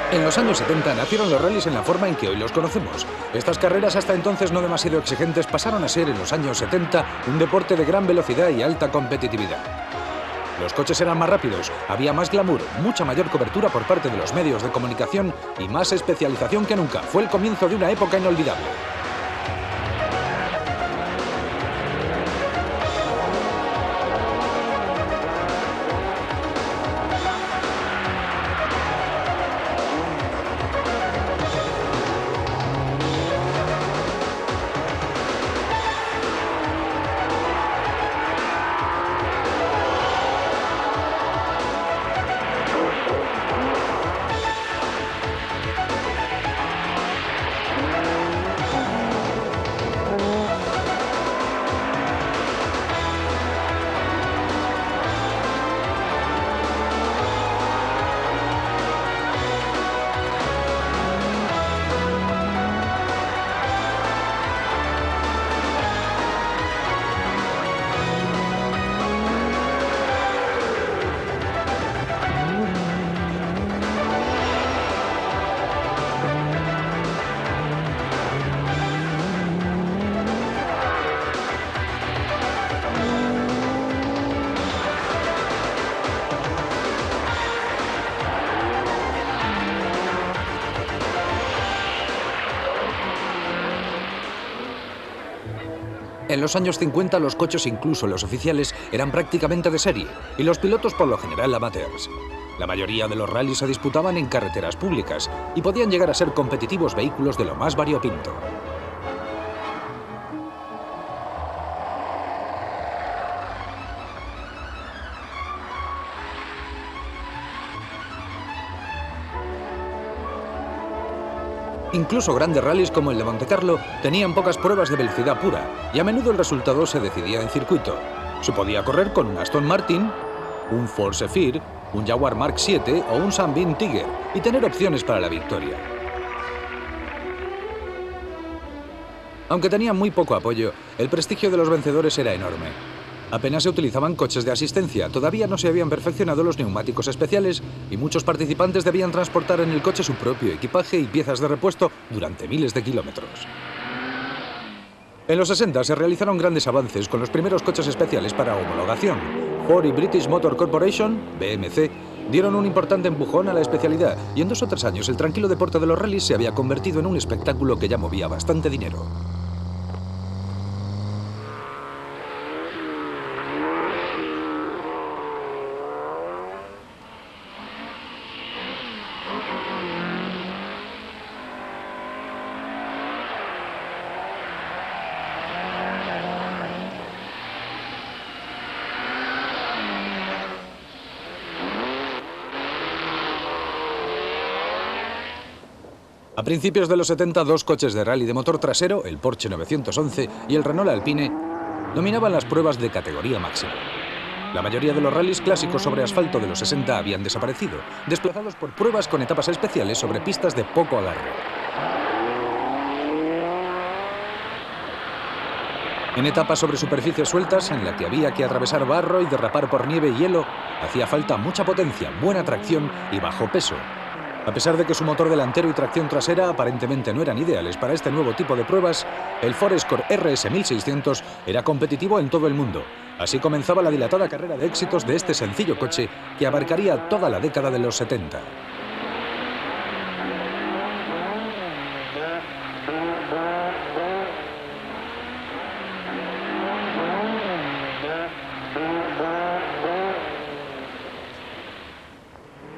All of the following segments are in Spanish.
En los años 70 nacieron los rallies en la forma en que hoy los conocemos. Estas carreras, hasta entonces no demasiado exigentes, pasaron a ser en los años 70 un deporte de gran velocidad y alta competitividad. Los coches eran más rápidos, había más glamour, mucha mayor cobertura por parte de los medios de comunicación y más especialización que nunca. Fue el comienzo de una época inolvidable. En los años 50 los coches, incluso los oficiales, eran prácticamente de serie y los pilotos por lo general amateurs. La mayoría de los rallies se disputaban en carreteras públicas y podían llegar a ser competitivos vehículos de lo más variopinto. Incluso grandes rallies como el de Montecarlo tenían pocas pruebas de velocidad pura y a menudo el resultado se decidía en circuito. Se podía correr con un Aston Martin, un Ford Zephyr, un Jaguar Mark 7 o un Sunbeam Tiger y tener opciones para la victoria. Aunque tenían muy poco apoyo, el prestigio de los vencedores era enorme. Apenas se utilizaban coches de asistencia, todavía no se habían perfeccionado los neumáticos especiales y muchos participantes debían transportar en el coche su propio equipaje y piezas de repuesto durante miles de kilómetros. En los 60 se realizaron grandes avances con los primeros coches especiales para homologación. Ford y British Motor Corporation, BMC, dieron un importante empujón a la especialidad y en 2 o 3 años el tranquilo deporte de los rallies se había convertido en un espectáculo que ya movía bastante dinero. A principios de los 70, 2 coches de rally de motor trasero, el Porsche 911 y el Renault Alpine, dominaban las pruebas de categoría máxima. La mayoría de los rallies clásicos sobre asfalto de los 60 habían desaparecido, desplazados por pruebas con etapas especiales sobre pistas de poco agarre. En etapas sobre superficies sueltas, en la que había que atravesar barro y derrapar por nieve y hielo, hacía falta mucha potencia, buena tracción y bajo peso. A pesar de que su motor delantero y tracción trasera aparentemente no eran ideales para este nuevo tipo de pruebas, el Ford Escort RS 1600 era competitivo en todo el mundo. Así comenzaba la dilatada carrera de éxitos de este sencillo coche que abarcaría toda la década de los 70.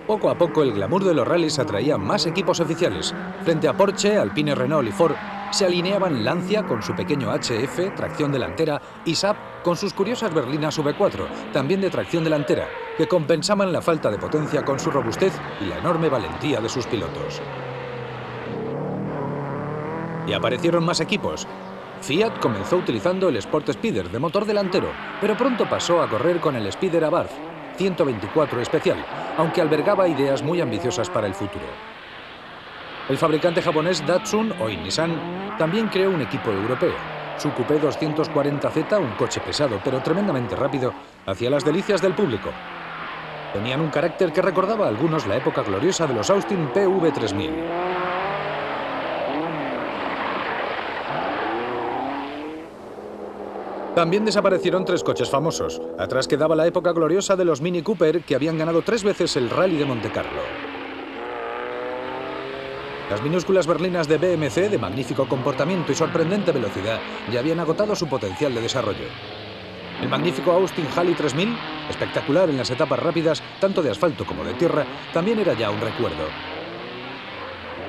Poco a poco el glamour de los rallies atraía más equipos oficiales. Frente a Porsche, Alpine, Renault y Ford se alineaban Lancia con su pequeño HF, tracción delantera, y Saab con sus curiosas berlinas V4, también de tracción delantera, que compensaban la falta de potencia con su robustez y la enorme valentía de sus pilotos. Y aparecieron más equipos. Fiat comenzó utilizando el Sport Speeder de motor delantero, pero pronto pasó a correr con el Spider Abarth 124 especial, aunque albergaba ideas muy ambiciosas para el futuro. El fabricante japonés Datsun, hoy Nissan, también creó un equipo europeo. Su Coupé 240Z, un coche pesado pero tremendamente rápido, hacía las delicias del público. Tenían un carácter que recordaba a algunos la época gloriosa de los Austin PV3000. También desaparecieron 3 coches famosos. Atrás quedaba la época gloriosa de los Mini Cooper, que habían ganado 3 veces el Rally de Montecarlo. Las minúsculas berlinas de BMC, de magnífico comportamiento y sorprendente velocidad, ya habían agotado su potencial de desarrollo. El magnífico Austin Halley 3000, espectacular en las etapas rápidas, tanto de asfalto como de tierra, también era ya un recuerdo.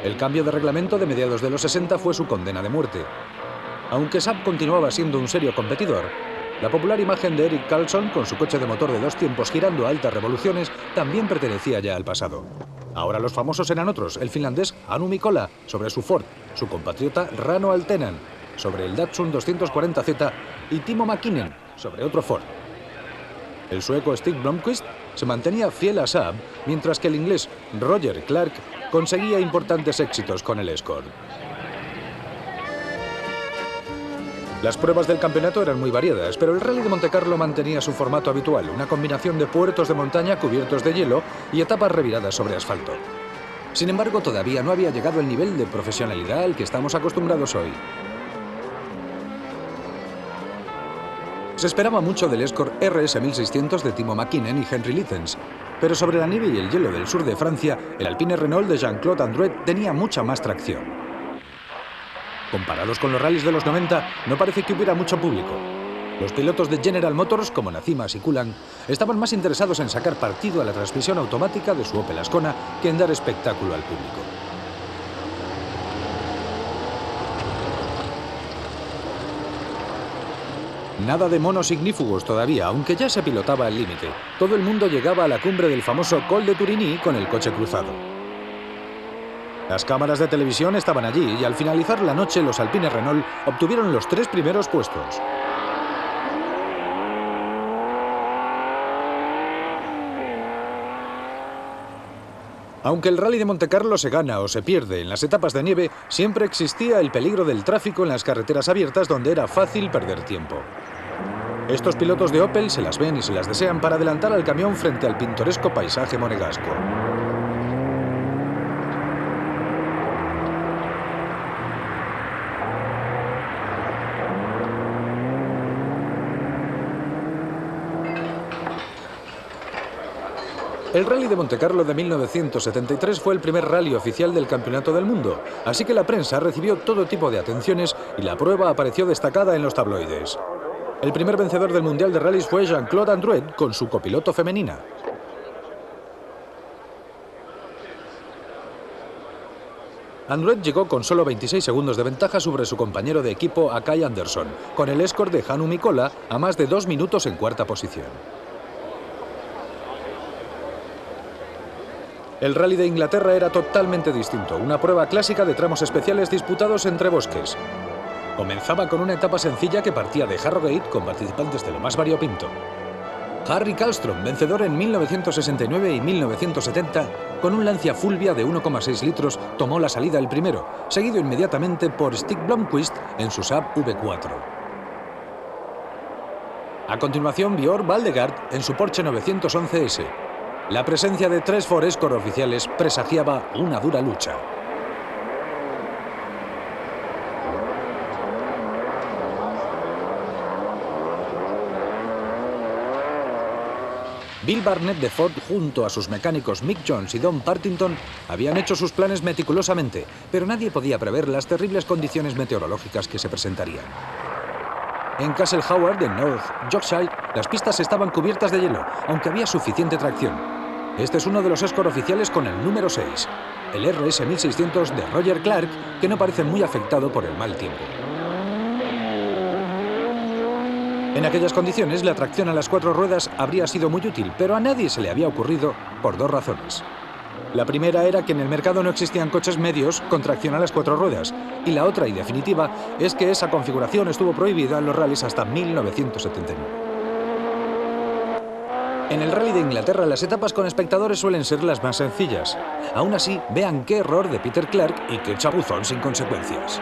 El cambio de reglamento de mediados de los 60 fue su condena de muerte. Aunque Saab continuaba siendo un serio competidor, la popular imagen de Erik Karlsson con su coche de motor de 2 tiempos girando a altas revoluciones también pertenecía ya al pasado. Ahora los famosos eran otros, el finlandés Hannu Mikkola sobre su Ford, su compatriota Rano Altenan sobre el Datsun 240Z y Timo Mäkinen sobre otro Ford. El sueco Stig Blomqvist se mantenía fiel a Saab, mientras que el inglés Roger Clark conseguía importantes éxitos con el Escort. Las pruebas del campeonato eran muy variadas, pero el Rally de Montecarlo mantenía su formato habitual, una combinación de puertos de montaña cubiertos de hielo y etapas reviradas sobre asfalto. Sin embargo, todavía no había llegado el nivel de profesionalidad al que estamos acostumbrados hoy. Se esperaba mucho del Escort RS1600 de Timo Mäkinen y Henry Littens, pero sobre la nieve y el hielo del sur de Francia, el Alpine Renault de Jean-Claude Andruet tenía mucha más tracción. Comparados con los rallies de los 90, no parece que hubiera mucho público. Los pilotos de General Motors, como Nazimas y Kulan, estaban más interesados en sacar partido a la transmisión automática de su Opel Ascona que en dar espectáculo al público. Nada de monos ignífugos todavía, aunque ya se pilotaba al límite. Todo el mundo llegaba a la cumbre del famoso Col de Turigny con el coche cruzado. Las cámaras de televisión estaban allí y al finalizar la noche los Alpine Renault obtuvieron los 3 primeros puestos. Aunque el Rally de Montecarlo se gana o se pierde en las etapas de nieve, siempre existía el peligro del tráfico en las carreteras abiertas donde era fácil perder tiempo. Estos pilotos de Opel se las ven y se las desean para adelantar al camión frente al pintoresco paisaje monegasco. El Rally de Montecarlo de 1973 fue el primer rally oficial del Campeonato del Mundo, así que la prensa recibió todo tipo de atenciones y la prueba apareció destacada en los tabloides. El primer vencedor del Mundial de Rallys fue Jean-Claude Andruet con su copiloto femenina. Andruet llegó con solo 26 segundos de ventaja sobre su compañero de equipo Akai Andersson, con el Escort de Hannu Mikkola a más de 2 minutos en cuarta posición. El Rally de Inglaterra era totalmente distinto, una prueba clásica de tramos especiales disputados entre bosques. Comenzaba con una etapa sencilla que partía de Harrogate con participantes de lo más variopinto. Harry Karlström, vencedor en 1969 y 1970, con un Lancia Fulvia de 1,6 litros, tomó la salida el primero, seguido inmediatamente por Stig Blomqvist en su Saab V4. A continuación, Björn Valdegard en su Porsche 911S. La presencia de 3 Ford Escort oficiales presagiaba una dura lucha. Bill Barnett de Ford, junto a sus mecánicos Mick Jones y Don Partington, habían hecho sus planes meticulosamente, pero nadie podía prever las terribles condiciones meteorológicas que se presentarían. En Castle Howard, en North Yorkshire, las pistas estaban cubiertas de hielo, aunque había suficiente tracción. Este es uno de los Escort oficiales con el número 6, el RS1600 de Roger Clark, que no parece muy afectado por el mal tiempo. En aquellas condiciones, la tracción a las 4 ruedas habría sido muy útil, pero a nadie se le había ocurrido por 2 razones. La primera era que en el mercado no existían coches medios con tracción a las 4 ruedas, y la otra y definitiva es que esa configuración estuvo prohibida en los rallies hasta 1979. En el Rally de Inglaterra las etapas con espectadores suelen ser las más sencillas. Aún así, vean qué error de Peter Clark y qué chapuzón sin consecuencias.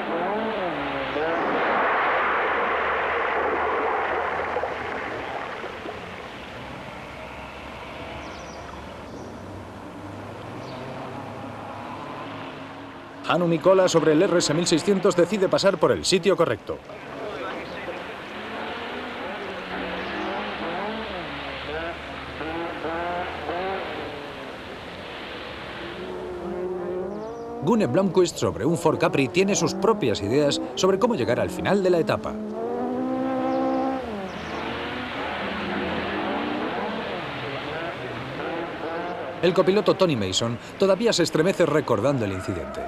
Hannu Mikkola sobre el RS 1600 decide pasar por el sitio correcto. Gune Blomqvist sobre un Ford Capri tiene sus propias ideas sobre cómo llegar al final de la etapa. El copiloto Tony Mason todavía se estremece recordando el incidente.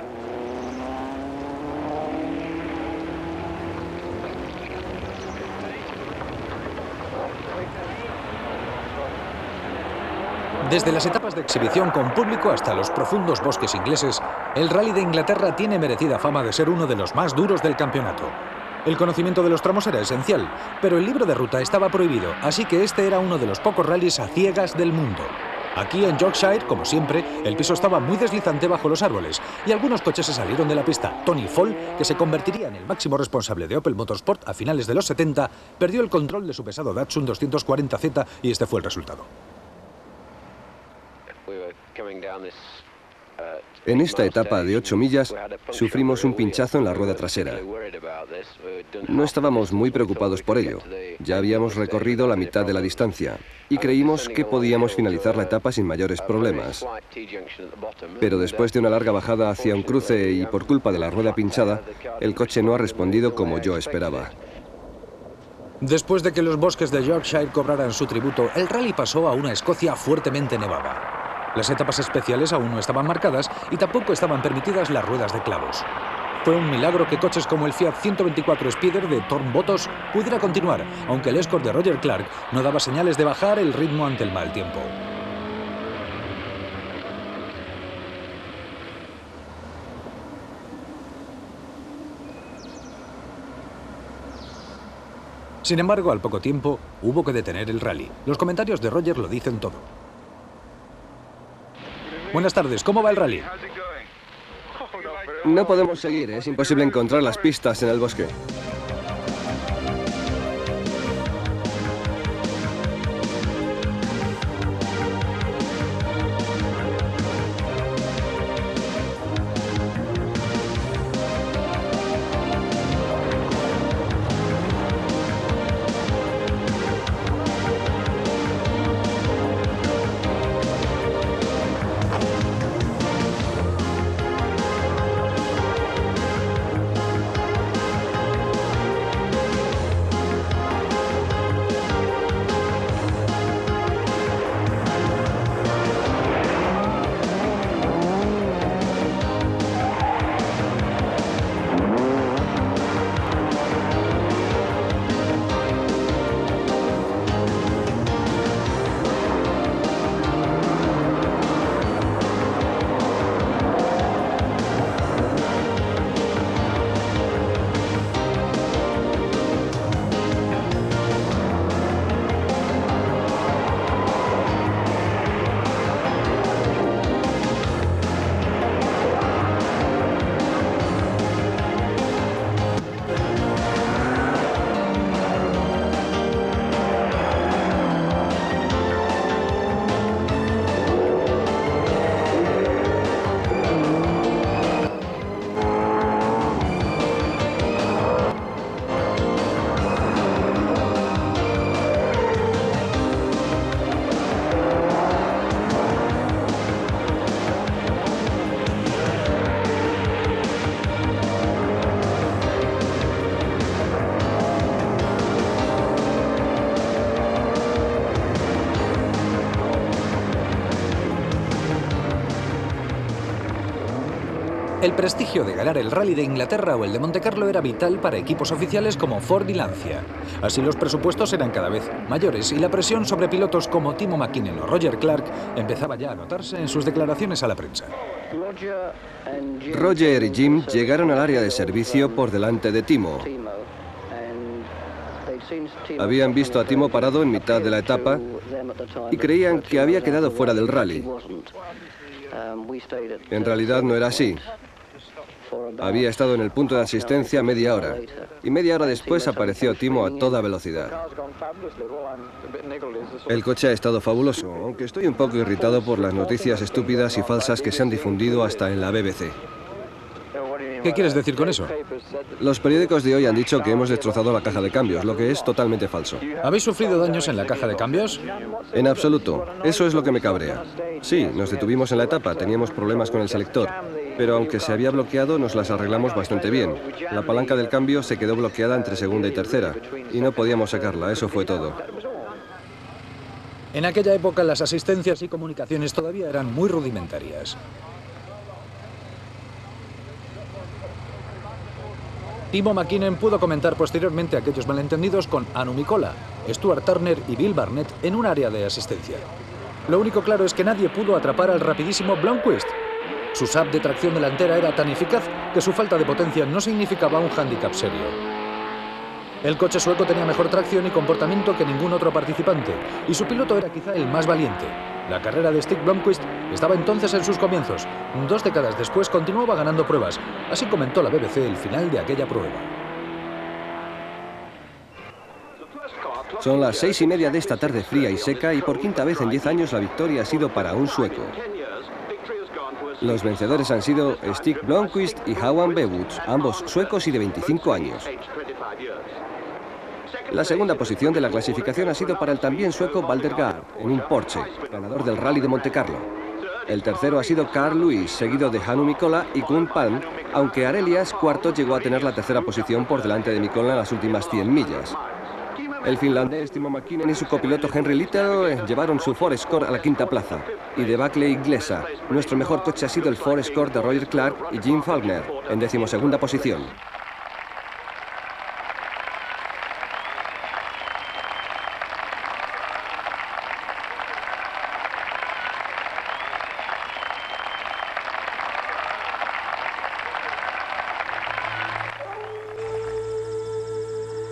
Desde las etapas de exhibición con público hasta los profundos bosques ingleses, el Rally de Inglaterra tiene merecida fama de ser uno de los más duros del campeonato. El conocimiento de los tramos era esencial, pero el libro de ruta estaba prohibido, así que este era uno de los pocos rallies a ciegas del mundo. Aquí en Yorkshire, como siempre, el piso estaba muy deslizante bajo los árboles y algunos coches se salieron de la pista. Tony Fall, que se convertiría en el máximo responsable de Opel Motorsport a finales de los 70, perdió el control de su pesado Datsun 240Z y este fue el resultado. En esta etapa de 8 millas sufrimos un pinchazo en la rueda trasera. No estábamos muy preocupados por ello. Ya habíamos recorrido la mitad de la distancia y creímos que podíamos finalizar la etapa sin mayores problemas. Pero después de una larga bajada hacia un cruce y por culpa de la rueda pinchada, el coche no ha respondido como yo esperaba. Después de que los bosques de Yorkshire cobraran su tributo, el rally pasó a una Escocia fuertemente nevada. Las etapas especiales aún no estaban marcadas y tampoco estaban permitidas las ruedas de clavos. Fue un milagro que coches como el Fiat 124 Spider de Thorn Bottos pudiera continuar, aunque el Escort de Roger Clark no daba señales de bajar el ritmo ante el mal tiempo. Sin embargo, al poco tiempo, hubo que detener el rally. Los comentarios de Roger lo dicen todo. Buenas tardes, ¿cómo va el rally? No podemos seguir, es imposible encontrar las pistas en el bosque. El prestigio de ganar el Rally de Inglaterra o el de Montecarlo era vital para equipos oficiales como Ford y Lancia. Así los presupuestos eran cada vez mayores y la presión sobre pilotos como Timo Mäkinen o Roger Clark empezaba ya a notarse en sus declaraciones a la prensa. Roger y Jim llegaron al área de servicio por delante de Timo. Habían visto a Timo parado en mitad de la etapa y creían que había quedado fuera del rally. En realidad no era así. Había estado en el punto de asistencia media hora y media hora después apareció Timo a toda velocidad. El coche ha estado fabuloso, aunque estoy un poco irritado por las noticias estúpidas y falsas que se han difundido hasta en la BBC. ¿Qué quieres decir con eso? Los periódicos de hoy han dicho que hemos destrozado la caja de cambios, lo que es totalmente falso. ¿Habéis sufrido daños en la caja de cambios? En absoluto. Eso es lo que me cabrea. Sí, nos detuvimos en la etapa, teníamos problemas con el selector, pero aunque se había bloqueado, nos las arreglamos bastante bien. La palanca del cambio se quedó bloqueada entre segunda y tercera, y no podíamos sacarla, eso fue todo. En aquella época las asistencias y comunicaciones todavía eran muy rudimentarias. Timo McKinnon pudo comentar posteriormente aquellos malentendidos con Anu Mikola, Stuart Turner y Bill Barnett en un área de asistencia. Lo único claro es que nadie pudo atrapar al rapidísimo Blomqvist. Su SAP de tracción delantera era tan eficaz que su falta de potencia no significaba un hándicap serio. El coche sueco tenía mejor tracción y comportamiento que ningún otro participante, y su piloto era quizá el más valiente. La carrera de Stig Blomqvist estaba entonces en sus comienzos. 2 décadas después continuaba ganando pruebas. Así comentó la BBC el final de aquella prueba. Son las 6:30 de esta tarde fría y seca y por quinta vez en 10 años la victoria ha sido para un sueco. Los vencedores han sido Stig Blomqvist y Johan Bewutz, ambos suecos y de 25 años. La segunda posición de la clasificación ha sido para el también sueco Valdergaard, en un Porsche, ganador del Rally de Montecarlo. El tercero ha sido Carl Lewis, seguido de Anu Mikola y Koen Palm, aunque Arelias, cuarto, llegó a tener la tercera posición por delante de Mikola en las últimas 100 millas. El finlandés Timo McKinnon y su copiloto Henry Little llevaron su Ford Escort a la quinta plaza. Y de Buckley Glesa, nuestro mejor coche ha sido el Ford Escort de Roger Clark y Jim Faulkner, en 12ª posición.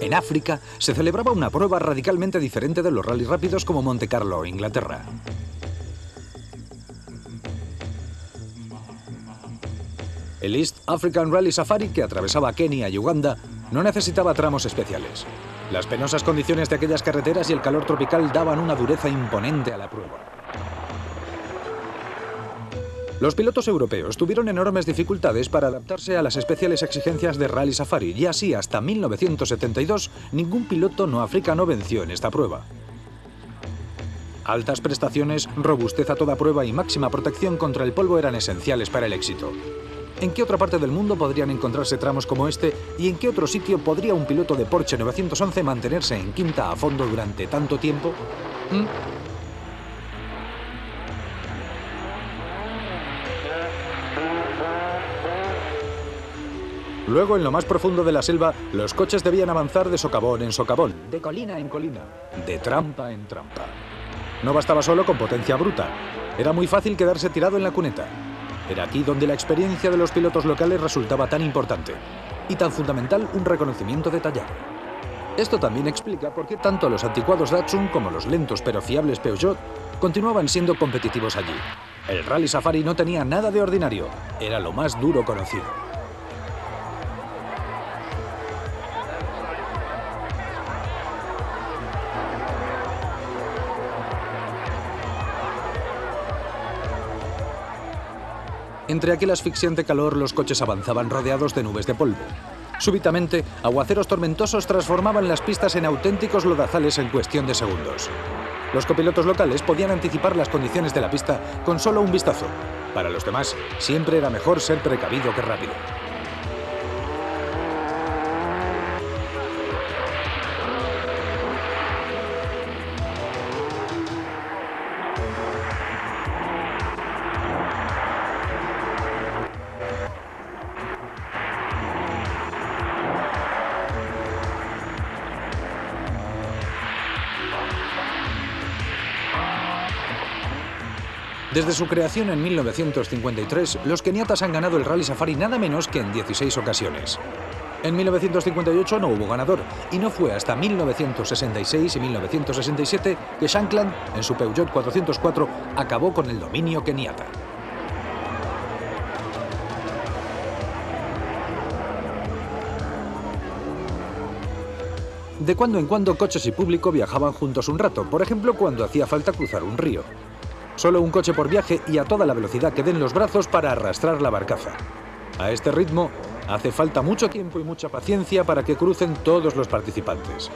En África se celebraba una prueba radicalmente diferente de los rallies rápidos como Montecarlo, Inglaterra. El East African Rally Safari, que atravesaba Kenia y Uganda, no necesitaba tramos especiales. Las penosas condiciones de aquellas carreteras y el calor tropical daban una dureza imponente a la prueba. Los pilotos europeos tuvieron enormes dificultades para adaptarse a las especiales exigencias de Rally Safari y así hasta 1972 ningún piloto no africano venció en esta prueba. Altas prestaciones, robustez a toda prueba y máxima protección contra el polvo eran esenciales para el éxito. ¿En qué otra parte del mundo podrían encontrarse tramos como este y en qué otro sitio podría un piloto de Porsche 911 mantenerse en quinta a fondo durante tanto tiempo? Luego, en lo más profundo de la selva, los coches debían avanzar de socavón en socavón, de colina en colina, de trampa en trampa. No bastaba solo con potencia bruta, era muy fácil quedarse tirado en la cuneta. Era aquí donde la experiencia de los pilotos locales resultaba tan importante, y tan fundamental un reconocimiento detallado. Esto también explica por qué tanto los anticuados Datsun como los lentos pero fiables Peugeot continuaban siendo competitivos allí. El Rally Safari no tenía nada de ordinario, era lo más duro conocido. Entre aquel asfixiante calor, los coches avanzaban rodeados de nubes de polvo. Súbitamente, aguaceros tormentosos transformaban las pistas en auténticos lodazales en cuestión de segundos. Los copilotos locales podían anticipar las condiciones de la pista con solo un vistazo. Para los demás, siempre era mejor ser precavido que rápido. Desde su creación en 1953, los keniatas han ganado el Rally Safari nada menos que en 16 ocasiones. En 1958 no hubo ganador, y no fue hasta 1966 y 1967 que Shankland, en su Peugeot 404, acabó con el dominio keniata. De cuando en cuando, coches y público viajaban juntos un rato, por ejemplo, cuando hacía falta cruzar un río. Solo un coche por viaje y a toda la velocidad que den los brazos para arrastrar la barcaza. A este ritmo, Hace falta mucho tiempo y mucha paciencia para que crucen todos los participantes.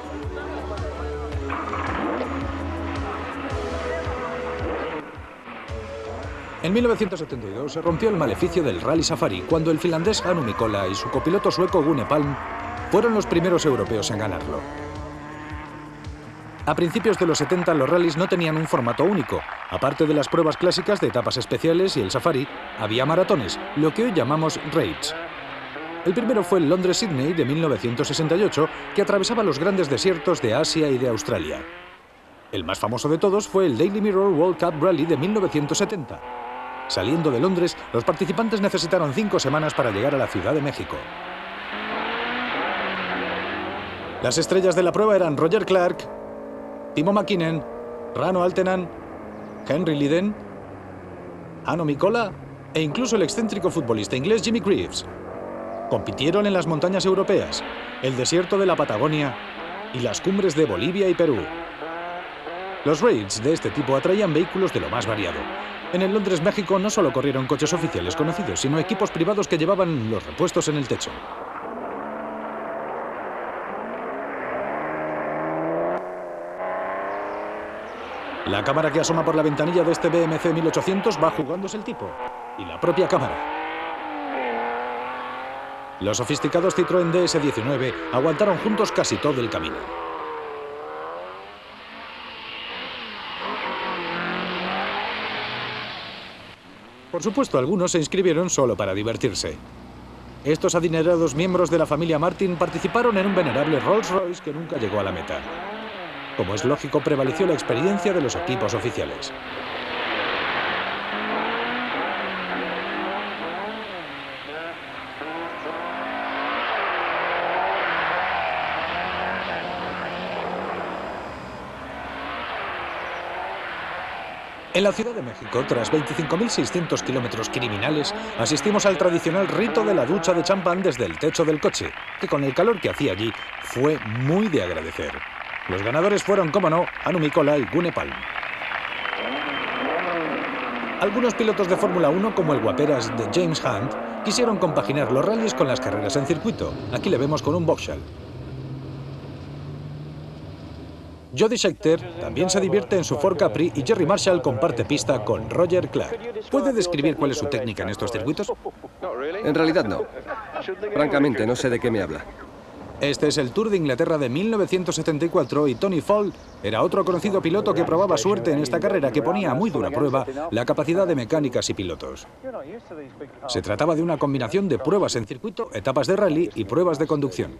En 1972 se rompió el maleficio del Rally Safari cuando el finlandés Anu Mikkola y su copiloto sueco Gune Palm fueron los primeros europeos en ganarlo. A principios de los 70 los rallies no tenían un formato único. Aparte de las pruebas clásicas de etapas especiales y el Safari, había maratones, lo que hoy llamamos raids. El primero fue el Londres-Sydney de 1968, que atravesaba los grandes desiertos de Asia y de Australia. El más famoso de todos fue el Daily Mirror World Cup Rally de 1970. Saliendo de Londres, los participantes necesitaron 5 semanas para llegar a la Ciudad de México. Las estrellas de la prueba eran Roger Clark, Timo Mäkinen, Rano Altenan, Henry Liden, Anu Mikkola e incluso el excéntrico futbolista inglés Jimmy Greaves. Compitieron en las montañas europeas, el desierto de la Patagonia y las cumbres de Bolivia y Perú. Los raids de este tipo atraían vehículos de lo más variado. En el Londres, México, no solo corrieron coches oficiales conocidos, sino equipos privados que llevaban los repuestos en el techo. La cámara que asoma por la ventanilla de este BMC 1800 va jugándose el tipo, y la propia cámara. Los sofisticados Citroën DS19 aguantaron juntos casi todo el camino. Por supuesto, algunos se inscribieron solo para divertirse. Estos adinerados miembros de la familia Martin participaron en un venerable Rolls-Royce que nunca llegó a la meta. Como es lógico, prevaleció la experiencia de los equipos oficiales. En la Ciudad de México, tras 25.600 kilómetros criminales, asistimos al tradicional rito de la ducha de champán desde el techo del coche, que con el calor que hacía allí fue muy de agradecer. Los ganadores fueron, como no, Anu Mikkola y Gune Palm. Algunos pilotos de Fórmula 1, como el guaperas de James Hunt, quisieron compaginar los rallies con las carreras en circuito. Aquí le vemos con un Vauxhall. Jody Scheckter también se divierte en su Ford Capri y Jerry Marshall comparte pista con Roger Clark. ¿Puede describir cuál es su técnica en estos circuitos? En realidad no. Francamente, no sé de qué me habla. Este es el Tour de Inglaterra de 1974 y Tony Fall era otro conocido piloto que probaba suerte en esta carrera que ponía a muy dura prueba la capacidad de mecánicas y pilotos. Se trataba de una combinación de pruebas en circuito, etapas de rally y pruebas de conducción.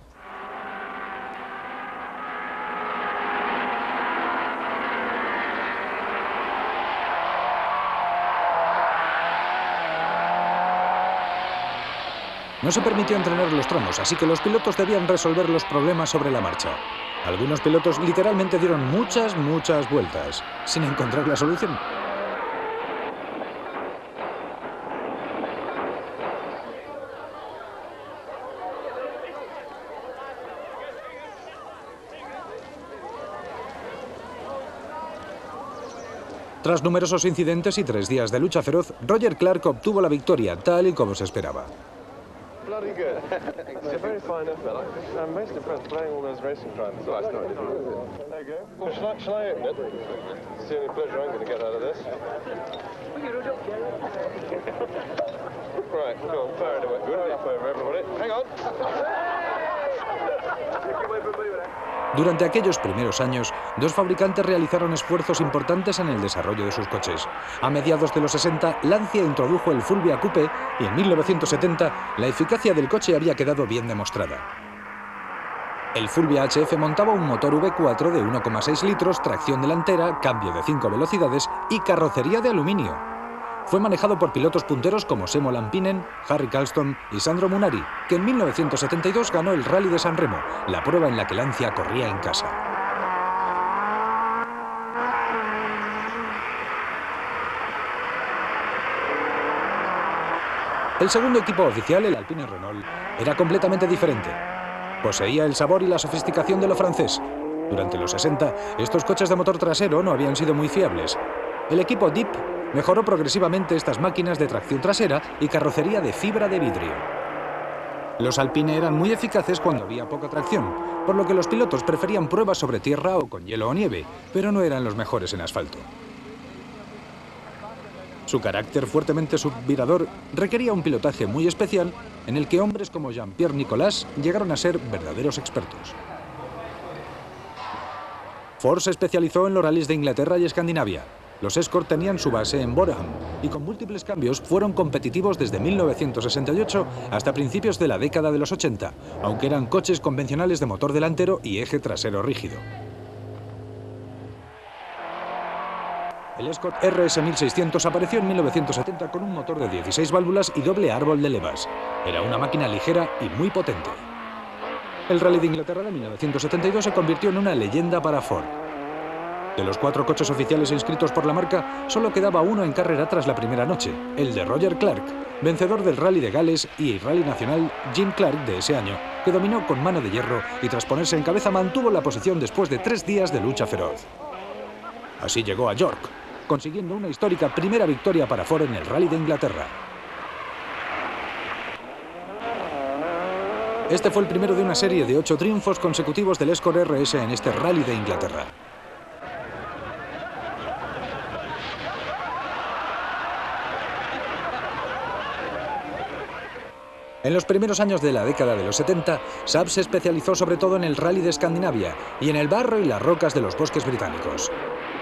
No se permitió entrenar los tramos, así que los pilotos debían resolver los problemas sobre la marcha. Algunos pilotos literalmente dieron muchas vueltas, sin encontrar la solución. Tras numerosos incidentes y 3 días de lucha feroz, Roger Clark obtuvo la victoria, tal y como se esperaba. Bloody good. He's a very fine fella. I'm most impressed playing all those racing drivers. Well, that's not there you go. Well, shall I open it? It's the only pleasure I'm going to get out of this. Right, go on, fire it away. Good enough over everybody. Hang on. Durante aquellos primeros años, 2 fabricantes realizaron esfuerzos importantes en el desarrollo de sus coches. A mediados de los 60, Lancia introdujo el Fulvia Coupe y en 1970 la eficacia del coche había quedado bien demostrada. El Fulvia HF montaba un motor V4 de 1,6 litros, tracción delantera, cambio de 5 velocidades y carrocería de aluminio. Fue manejado por pilotos punteros como Semo Lampinen, Harry Carlston y Sandro Munari, que en 1972 ganó el Rally de San Remo, la prueba en la que Lancia corría en casa. El segundo equipo oficial, el Alpine Renault, era completamente diferente. Poseía el sabor y la sofisticación de lo francés. Durante los 60, estos coches de motor trasero no habían sido muy fiables. El equipo Deep mejoró progresivamente estas máquinas de tracción trasera y carrocería de fibra de vidrio. Los Alpine eran muy eficaces cuando había poca tracción, por lo que los pilotos preferían pruebas sobre tierra o con hielo o nieve, pero no eran los mejores en asfalto. Su carácter fuertemente subvirador requería un pilotaje muy especial en el que hombres como Jean-Pierre Nicolas llegaron a ser verdaderos expertos. Ford se especializó en los rallies de Inglaterra y Escandinavia. Los Escort tenían su base en Boreham y con múltiples cambios fueron competitivos desde 1968 hasta principios de la década de los 80, aunque eran coches convencionales de motor delantero y eje trasero rígido. El Escort RS 1600 apareció en 1970 con un motor de 16 válvulas y doble árbol de levas. Era una máquina ligera y muy potente. El Rally de Inglaterra de 1972 se convirtió en una leyenda para Ford. De los 4 coches oficiales inscritos por la marca, solo quedaba uno en carrera tras la primera noche, el de Roger Clark, vencedor del Rally de Gales y el Rally Nacional Jim Clark de ese año, que dominó con mano de hierro y tras ponerse en cabeza mantuvo la posición después de 3 días de lucha feroz. Así llegó a York, consiguiendo una histórica primera victoria para Ford en el Rally de Inglaterra. Este fue el primero de una serie de 8 triunfos consecutivos del Escort RS en este Rally de Inglaterra. En los primeros años de la década de los 70, Saab se especializó sobre todo en el Rally de Escandinavia y en el barro y las rocas de los bosques británicos.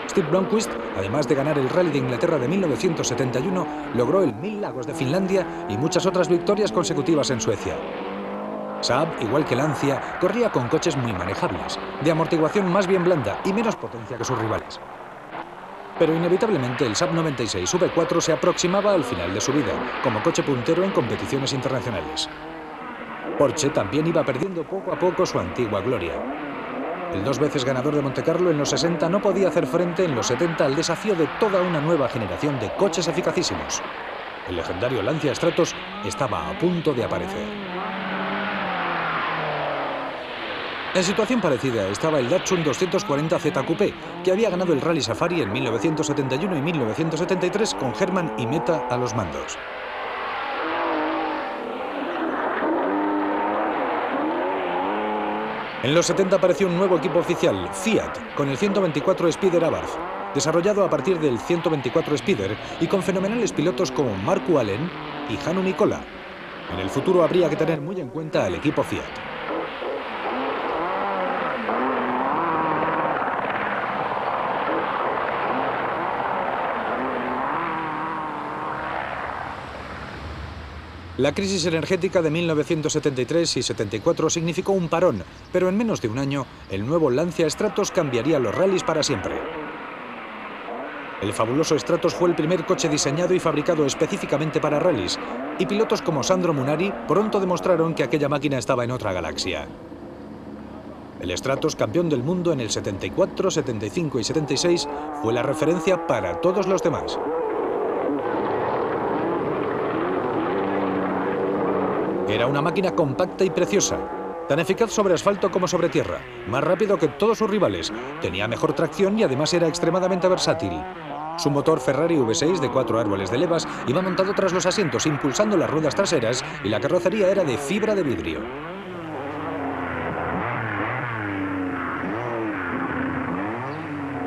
Steve Blomqvist, además de ganar el Rally de Inglaterra de 1971, logró el 1000 Lagos de Finlandia y muchas otras victorias consecutivas en Suecia. Saab, igual que Lancia, corría con coches muy manejables, de amortiguación más bien blanda y menos potencia que sus rivales. Pero inevitablemente el Saab 96 V4 se aproximaba al final de su vida, como coche puntero en competiciones internacionales. Porsche también iba perdiendo poco a poco su antigua gloria. El 2 veces ganador de Montecarlo en los 60 no podía hacer frente en los 70 al desafío de toda una nueva generación de coches eficacísimos. El legendario Lancia Stratos estaba a punto de aparecer. En situación parecida estaba el Datsun 240 ZQP, que había ganado el Rally Safari en 1971 y 1973 con Hermann y Meta a los mandos. En los 70 apareció un nuevo equipo oficial, Fiat, con el 124 Spider Abarth, desarrollado a partir del 124 Spider y con fenomenales pilotos como Markku Alén y Hannu Nikkola. En el futuro habría que tener muy en cuenta al equipo Fiat. La crisis energética de 1973 y 74 significó un parón, pero en menos de un año, el nuevo Lancia Stratos cambiaría los rallies para siempre. El fabuloso Stratos fue el primer coche diseñado y fabricado específicamente para rallies, y pilotos como Sandro Munari pronto demostraron que aquella máquina estaba en otra galaxia. El Stratos, campeón del mundo en el 74, 75 y 76, fue la referencia para todos los demás. Era una máquina compacta y preciosa, tan eficaz sobre asfalto como sobre tierra, más rápido que todos sus rivales, tenía mejor tracción y además era extremadamente versátil. Su motor Ferrari V6 de 4 árboles de levas iba montado tras los asientos impulsando las ruedas traseras y la carrocería era de fibra de vidrio.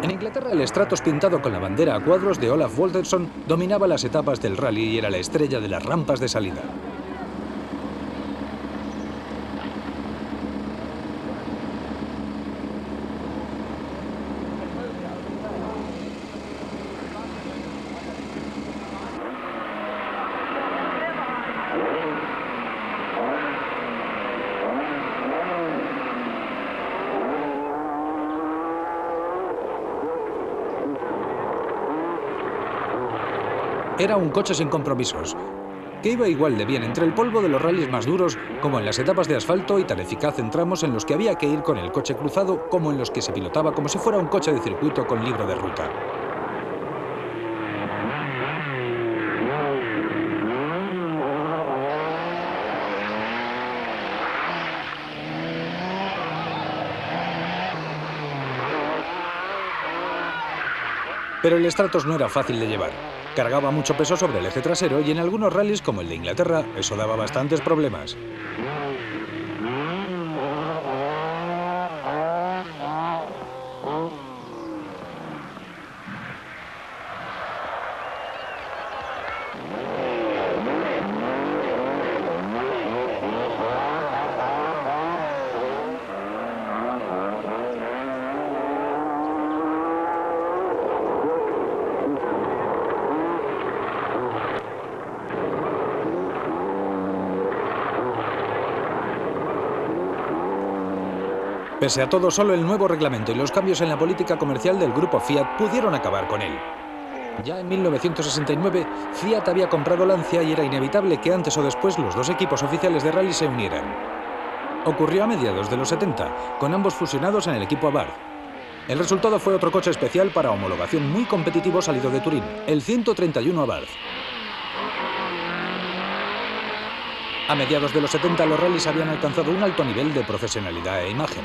En Inglaterra el Stratos pintado con la bandera a cuadros de Olaf Walterson dominaba las etapas del rally y era la estrella de las rampas de salida. Era un coche sin compromisos, que iba igual de bien entre el polvo de los rallies más duros como en las etapas de asfalto y tan eficaz en tramos en los que había que ir con el coche cruzado como en los que se pilotaba como si fuera un coche de circuito con libro de ruta. Pero el Stratos no era fácil de llevar. Cargaba mucho peso sobre el eje trasero y en algunos rallies como el de Inglaterra eso daba bastantes problemas. Pese a todo, solo el nuevo reglamento y los cambios en la política comercial del grupo Fiat pudieron acabar con él. Ya en 1969, Fiat había comprado Lancia y era inevitable que antes o después los dos equipos oficiales de rally se unieran. Ocurrió a mediados de los 70, con ambos fusionados en el equipo Abarth. El resultado fue otro coche especial para homologación muy competitivo salido de Turín, el 131 Abarth. A mediados de los 70, los rallies habían alcanzado un alto nivel de profesionalidad e imagen.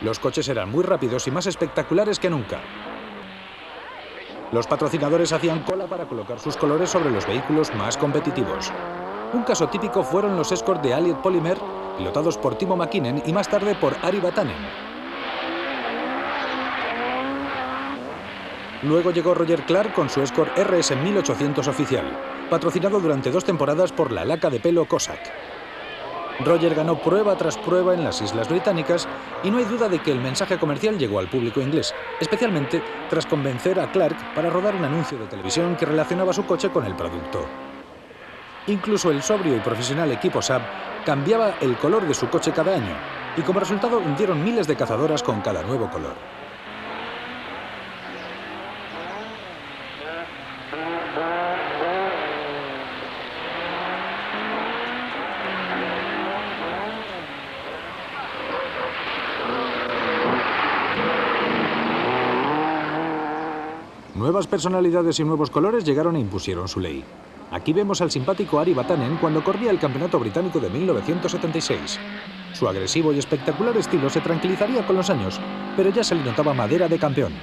Los coches eran muy rápidos y más espectaculares que nunca. Los patrocinadores hacían cola para colocar sus colores sobre los vehículos más competitivos. Un caso típico fueron los Escort de Elliott Polymer, pilotados por Timo Mäkinen y más tarde por Ari Vatanen. Luego llegó Roger Clark con su Escort RS 1800 oficial, patrocinado durante 2 temporadas por la laca de pelo Cossack. Roger ganó prueba tras prueba en las Islas Británicas y no hay duda de que el mensaje comercial llegó al público inglés, especialmente tras convencer a Clark para rodar un anuncio de televisión que relacionaba su coche con el producto. Incluso el sobrio y profesional equipo Saab cambiaba el color de su coche cada año y como resultado hundieron miles de cazadoras con cada nuevo color. Nuevas personalidades y nuevos colores llegaron e impusieron su ley. Aquí vemos al simpático Ari Vatanen cuando corría el campeonato británico de 1976. Su agresivo y espectacular estilo se tranquilizaría con los años, pero ya se le notaba madera de campeón.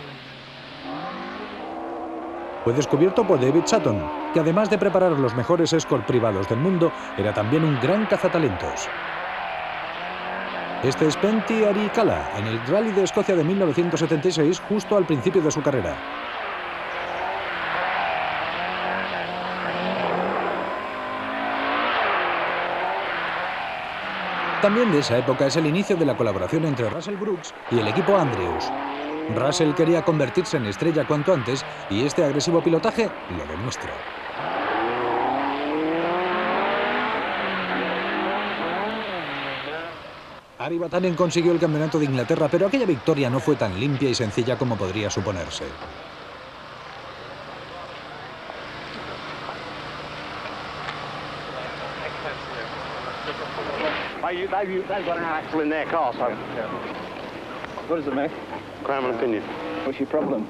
Fue descubierto por David Sutton, que además de preparar los mejores Escort privados del mundo, era también un gran cazatalentos. Este es Pentti Arikala en el Rally de Escocia de 1976, justo al principio de su carrera. También de esa época es el inicio de la colaboración entre Russell Brooks y el equipo Andrews. Russell quería convertirse en estrella cuanto antes y este agresivo pilotaje lo demuestra. Ari Vatanen consiguió el campeonato de Inglaterra, pero aquella victoria no fue tan limpia y sencilla como podría suponerse. They've got an axle in their car, so... What does it make? Crown and opinion. What's your problem?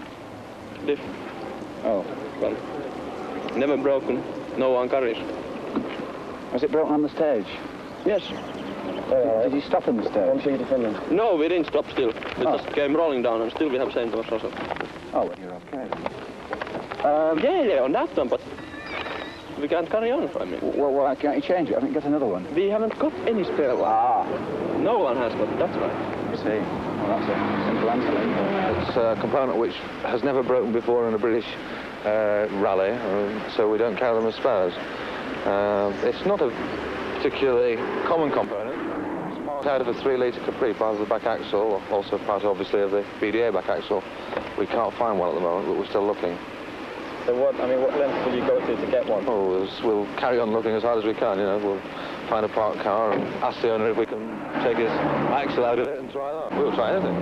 Diff. Oh, well, Never broken. No one carries. was it broken on the stage? Yes. Did you stop on the stage? I'm sure defending. No, we didn't stop still. We just came rolling down and still we have same Thomas Russell. Oh, well, you're okay. Yeah, on that one, but we can't carry on, I mean. Well, why can't you change it? I think get another one. We haven't got any spare one. Ah, No one has got, that's right. I see. Well, that's a simple answer. It's a component which has never broken before in a British rally, so we don't carry them as spares. It's not a particularly common component. It's part of a 3-litre Capri, part of the back axle, also part obviously of the BDA back axle. We can't find one at the moment, but we're still looking. So what length will you go to get one? Oh, we'll carry on looking as hard as we can, you know. We'll find a parked car and ask the owner if we can take his axle out of it and try that. We'll try anything.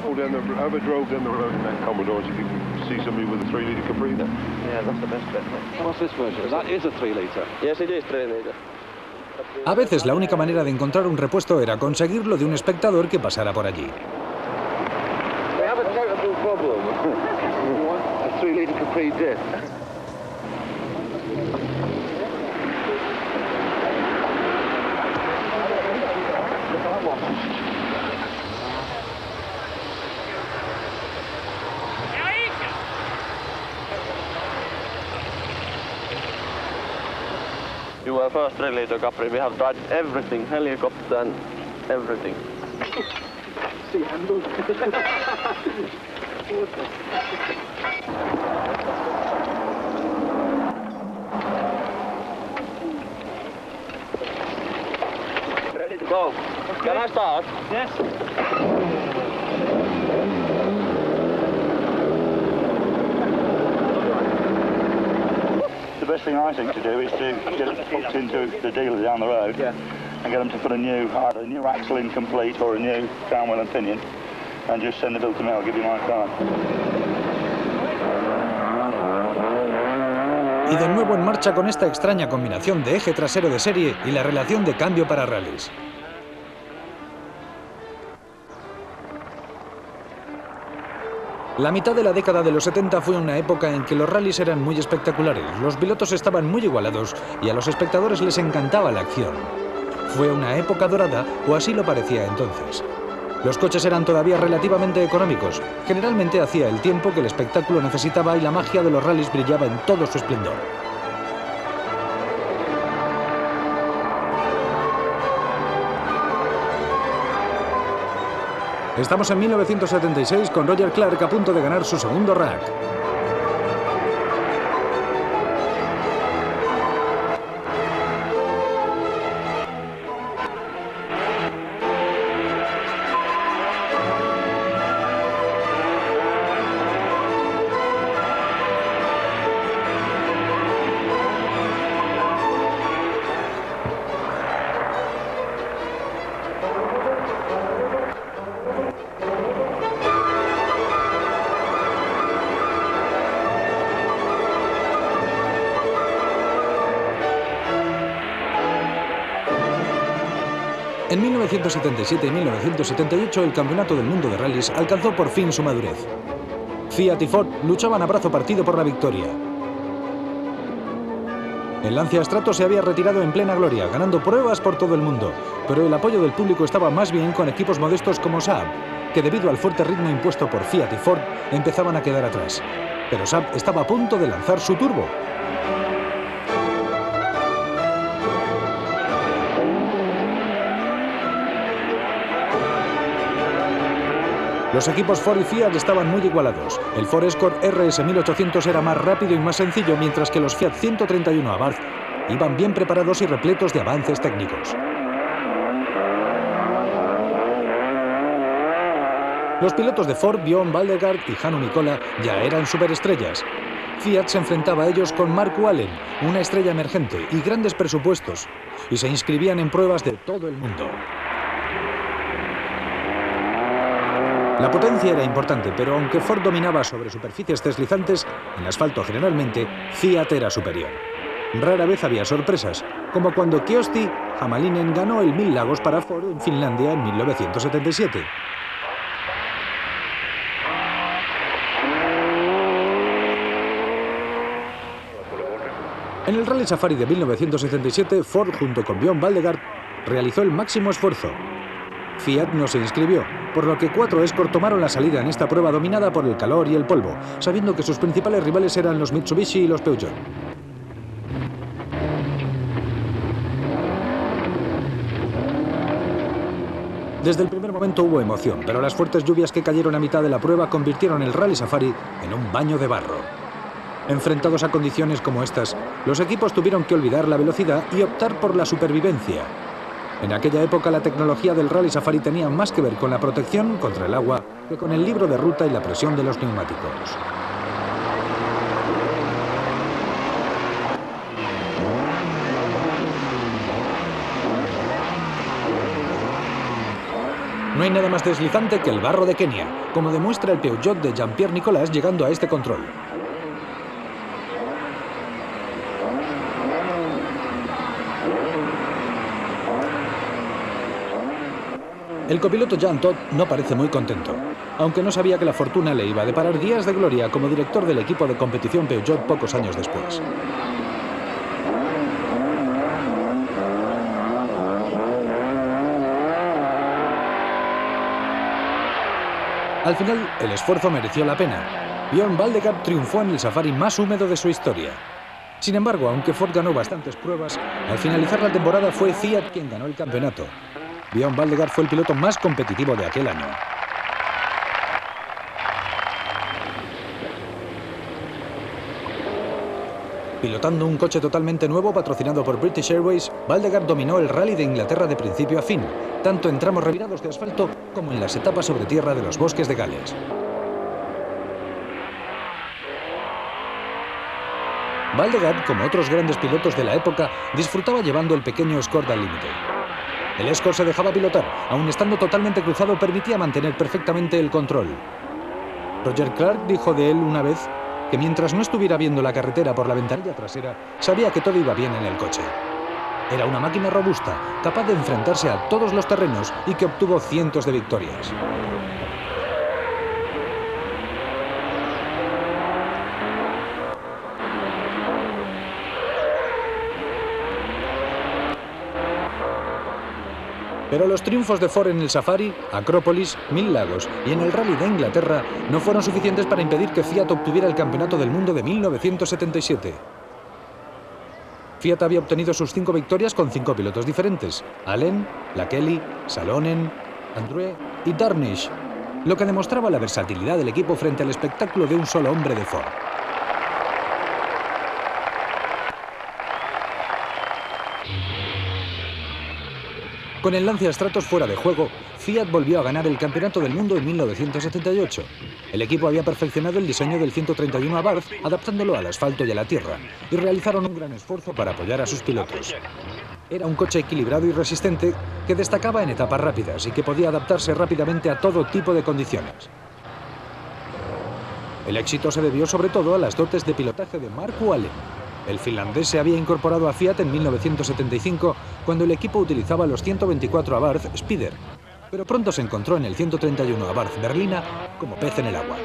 Have a drove down the road in that Commodore so you can see somebody with a 3-litre Capri there. Yeah, that's the best bit. What's this version? That is a 3-litre. Yes, it is 3-litre. A veces la única manera de encontrar un repuesto era conseguirlo de un espectador que pasara por allí. We have a technical problem. A 3-litre Capri diff. You are first 3-litre Capri. We have tried everything, helicopter and everything. See, handle. Ready to go. Can I start? Yes. The best thing I think to do is to get it booked into the dealer down the road and get them to put either a new axle incomplete or a new crown wheel and pinion, and just send the bill to me. I'll give you my card. Y de nuevo en marcha con esta extraña combinación de eje trasero de serie y la relación de cambio para rallies. La mitad de la década de los 70 fue una época en que los rallies eran muy espectaculares, los pilotos estaban muy igualados y a los espectadores les encantaba la acción. Fue una época dorada, o así lo parecía entonces. Los coches eran todavía relativamente económicos. Generalmente hacía el tiempo que el espectáculo necesitaba y la magia de los rallies brillaba en todo su esplendor. Estamos en 1976 con Roger Clark a punto de ganar su segundo rack. En 1977 y 1978 el Campeonato del Mundo de Rallys alcanzó por fin su madurez. Fiat y Ford luchaban a brazo partido por la victoria. El Lancia Strato se había retirado en plena gloria, ganando pruebas por todo el mundo, pero el apoyo del público estaba más bien con equipos modestos como Saab, que debido al fuerte ritmo impuesto por Fiat y Ford empezaban a quedar atrás. Pero Saab estaba a punto de lanzar su turbo. Los equipos Ford y Fiat estaban muy igualados. El Ford Escort RS 1800 era más rápido y más sencillo, mientras que los Fiat 131 Abarth iban bien preparados y repletos de avances técnicos. Los pilotos de Ford, Björn Waldegard y Hannu Mikkola, ya eran superestrellas. Fiat se enfrentaba a ellos con Marco Allen, una estrella emergente y grandes presupuestos, y se inscribían en pruebas de todo el mundo. La potencia era importante, pero aunque Ford dominaba sobre superficies deslizantes, en asfalto generalmente, Fiat era superior. Rara vez había sorpresas, como cuando Kyösti Hämäläinen ganó el 1000 Lagos para Ford en Finlandia en 1977. En el Rally Safari de 1977, Ford, junto con Björn Waldegard, realizó el máximo esfuerzo. Fiat no se inscribió, por lo que 4 Escort tomaron la salida en esta prueba dominada por el calor y el polvo, sabiendo que sus principales rivales eran los Mitsubishi y los Peugeot. Desde el primer momento hubo emoción, pero las fuertes lluvias que cayeron a mitad de la prueba convirtieron el Rally Safari en un baño de barro. Enfrentados a condiciones como estas, los equipos tuvieron que olvidar la velocidad y optar por la supervivencia. En aquella época la tecnología del Rally Safari tenía más que ver con la protección contra el agua que con el libro de ruta y la presión de los neumáticos. No hay nada más deslizante que el barro de Kenia, como demuestra el Peugeot de Jean-Pierre Nicolas llegando a este control. El copiloto Jean Todt no parece muy contento, aunque no sabía que la fortuna le iba a deparar días de gloria como director del equipo de competición Peugeot pocos años después. Al final, el esfuerzo mereció la pena. Björn Waldegard triunfó en el Safari más húmedo de su historia. Sin embargo, aunque Ford ganó bastantes pruebas, al finalizar la temporada fue Fiat quien ganó el campeonato. Björn Waldegard fue el piloto más competitivo de aquel año. Pilotando un coche totalmente nuevo patrocinado por British Airways, Waldegard dominó el Rally de Inglaterra de principio a fin, tanto en tramos revirados de asfalto como en las etapas sobre tierra de los bosques de Gales. Waldegard, como otros grandes pilotos de la época, disfrutaba llevando el pequeño Escort al límite. El Escort se dejaba pilotar, aun estando totalmente cruzado permitía mantener perfectamente el control. Roger Clark dijo de él una vez que mientras no estuviera viendo la carretera por la ventanilla trasera, sabía que todo iba bien en el coche. Era una máquina robusta, capaz de enfrentarse a todos los terrenos y que obtuvo cientos de victorias. Pero los triunfos de Ford en el Safari, Acrópolis, Mil Lagos y en el Rally de Inglaterra no fueron suficientes para impedir que Fiat obtuviera el Campeonato del Mundo de 1977. Fiat había obtenido sus 5 victorias con 5 pilotos diferentes: Allen, Lakelly, Salonen, Andrew y Darnish, lo que demostraba la versatilidad del equipo frente al espectáculo de un solo hombre de Ford. Con el Lancia Stratos fuera de juego, Fiat volvió a ganar el Campeonato del Mundo en 1978. El equipo había perfeccionado el diseño del 131 Abarth, adaptándolo al asfalto y a la tierra, y realizaron un gran esfuerzo para apoyar a sus pilotos. Era un coche equilibrado y resistente que destacaba en etapas rápidas y que podía adaptarse rápidamente a todo tipo de condiciones. El éxito se debió sobre todo a las dotes de pilotaje de Markku Alén. El finlandés se había incorporado a Fiat en 1975 cuando el equipo utilizaba los 124 Abarth Spider, pero pronto se encontró en el 131 Abarth Berlina como pez en el agua.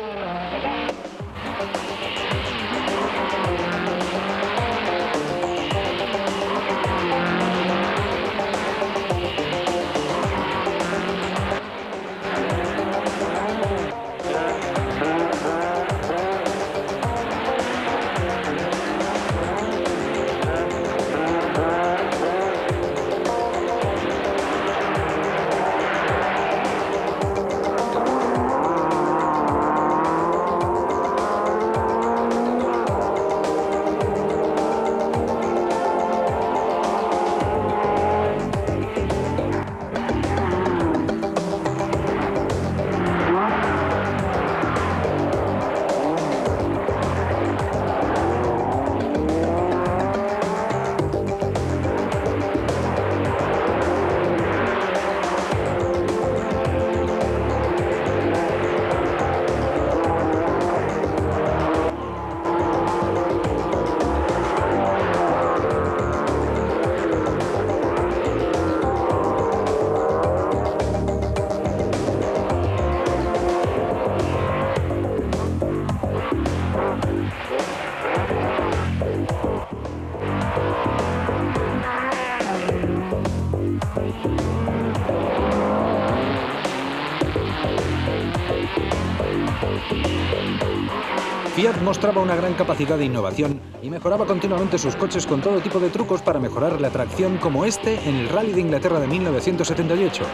Fiat mostraba una gran capacidad de innovación y mejoraba continuamente sus coches con todo tipo de trucos para mejorar la tracción, como este en el Rally de Inglaterra de 1978,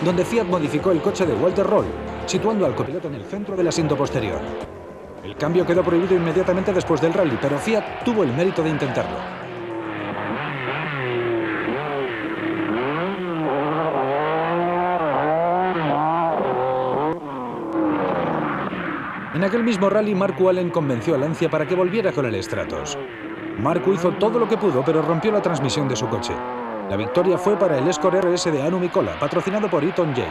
donde Fiat modificó el coche de Walter Roll, situando al copiloto en el centro del asiento posterior. El cambio quedó prohibido inmediatamente después del rally, pero Fiat tuvo el mérito de intentarlo. En aquel mismo rally, Markku Alén convenció a Lancia para que volviera con el Stratos. Markku hizo todo lo que pudo, pero rompió la transmisión de su coche. La victoria fue para el Escort RS de Anu Mikola, patrocinado por Eaton Yale.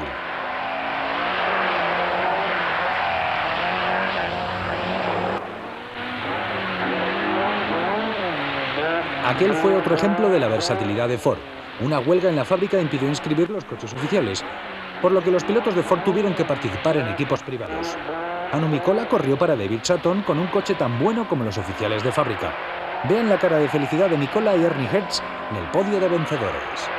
Aquel fue otro ejemplo de la versatilidad de Ford. Una huelga en la fábrica impidió inscribir los coches oficiales, por lo que los pilotos de Ford tuvieron que participar en equipos privados. Anu Mikola corrió para David Sutton con un coche tan bueno como los oficiales de fábrica. Vean la cara de felicidad de Mikola y Ernie Hertz en el podio de vencedores.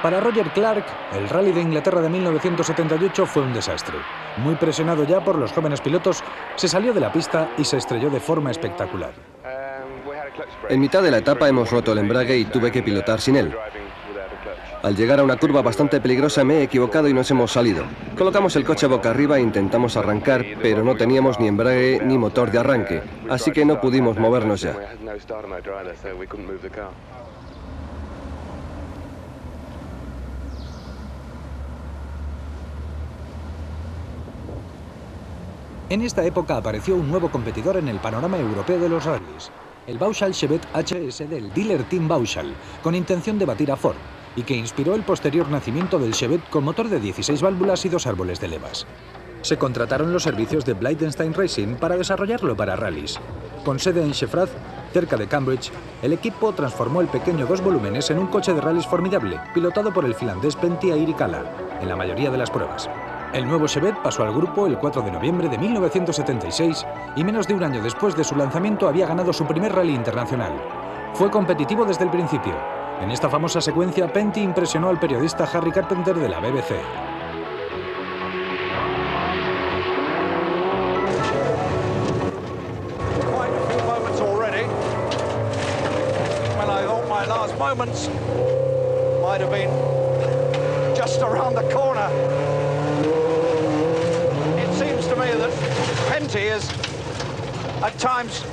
Para Roger Clark, el Rally de Inglaterra de 1978 fue un desastre. Muy presionado ya por los jóvenes pilotos, se salió de la pista y se estrelló de forma espectacular. En mitad de la etapa hemos roto el embrague y tuve que pilotar sin él. Al llegar a una curva bastante peligrosa me he equivocado y nos hemos salido. Colocamos el coche boca arriba e intentamos arrancar, pero no teníamos ni embrague ni motor de arranque, así que no pudimos movernos ya. En esta época apareció un nuevo competidor en el panorama europeo de los rallies, el Vauxhall Chevette HS del dealer Team Vauxhall, con intención de batir a Ford, y que inspiró el posterior nacimiento del Chevette con motor de 16 válvulas y 2 árboles de levas. Se contrataron los servicios de Blightenstein Racing para desarrollarlo para rallies. Con sede en Sheffield, cerca de Cambridge, el equipo transformó el pequeño 2 volúmenes en un coche de rallies formidable, pilotado por el finlandés Pentti Airikala, en la mayoría de las pruebas. El nuevo Chevette pasó al grupo el 4 de noviembre de 1976 y menos de un año después de su lanzamiento había ganado su primer rally internacional. Fue competitivo desde el principio. En esta famosa secuencia, Pentti impresionó al periodista Harry Carpenter de la BBC. Moments might have been just around the corner. It seems to me that Pentti is at times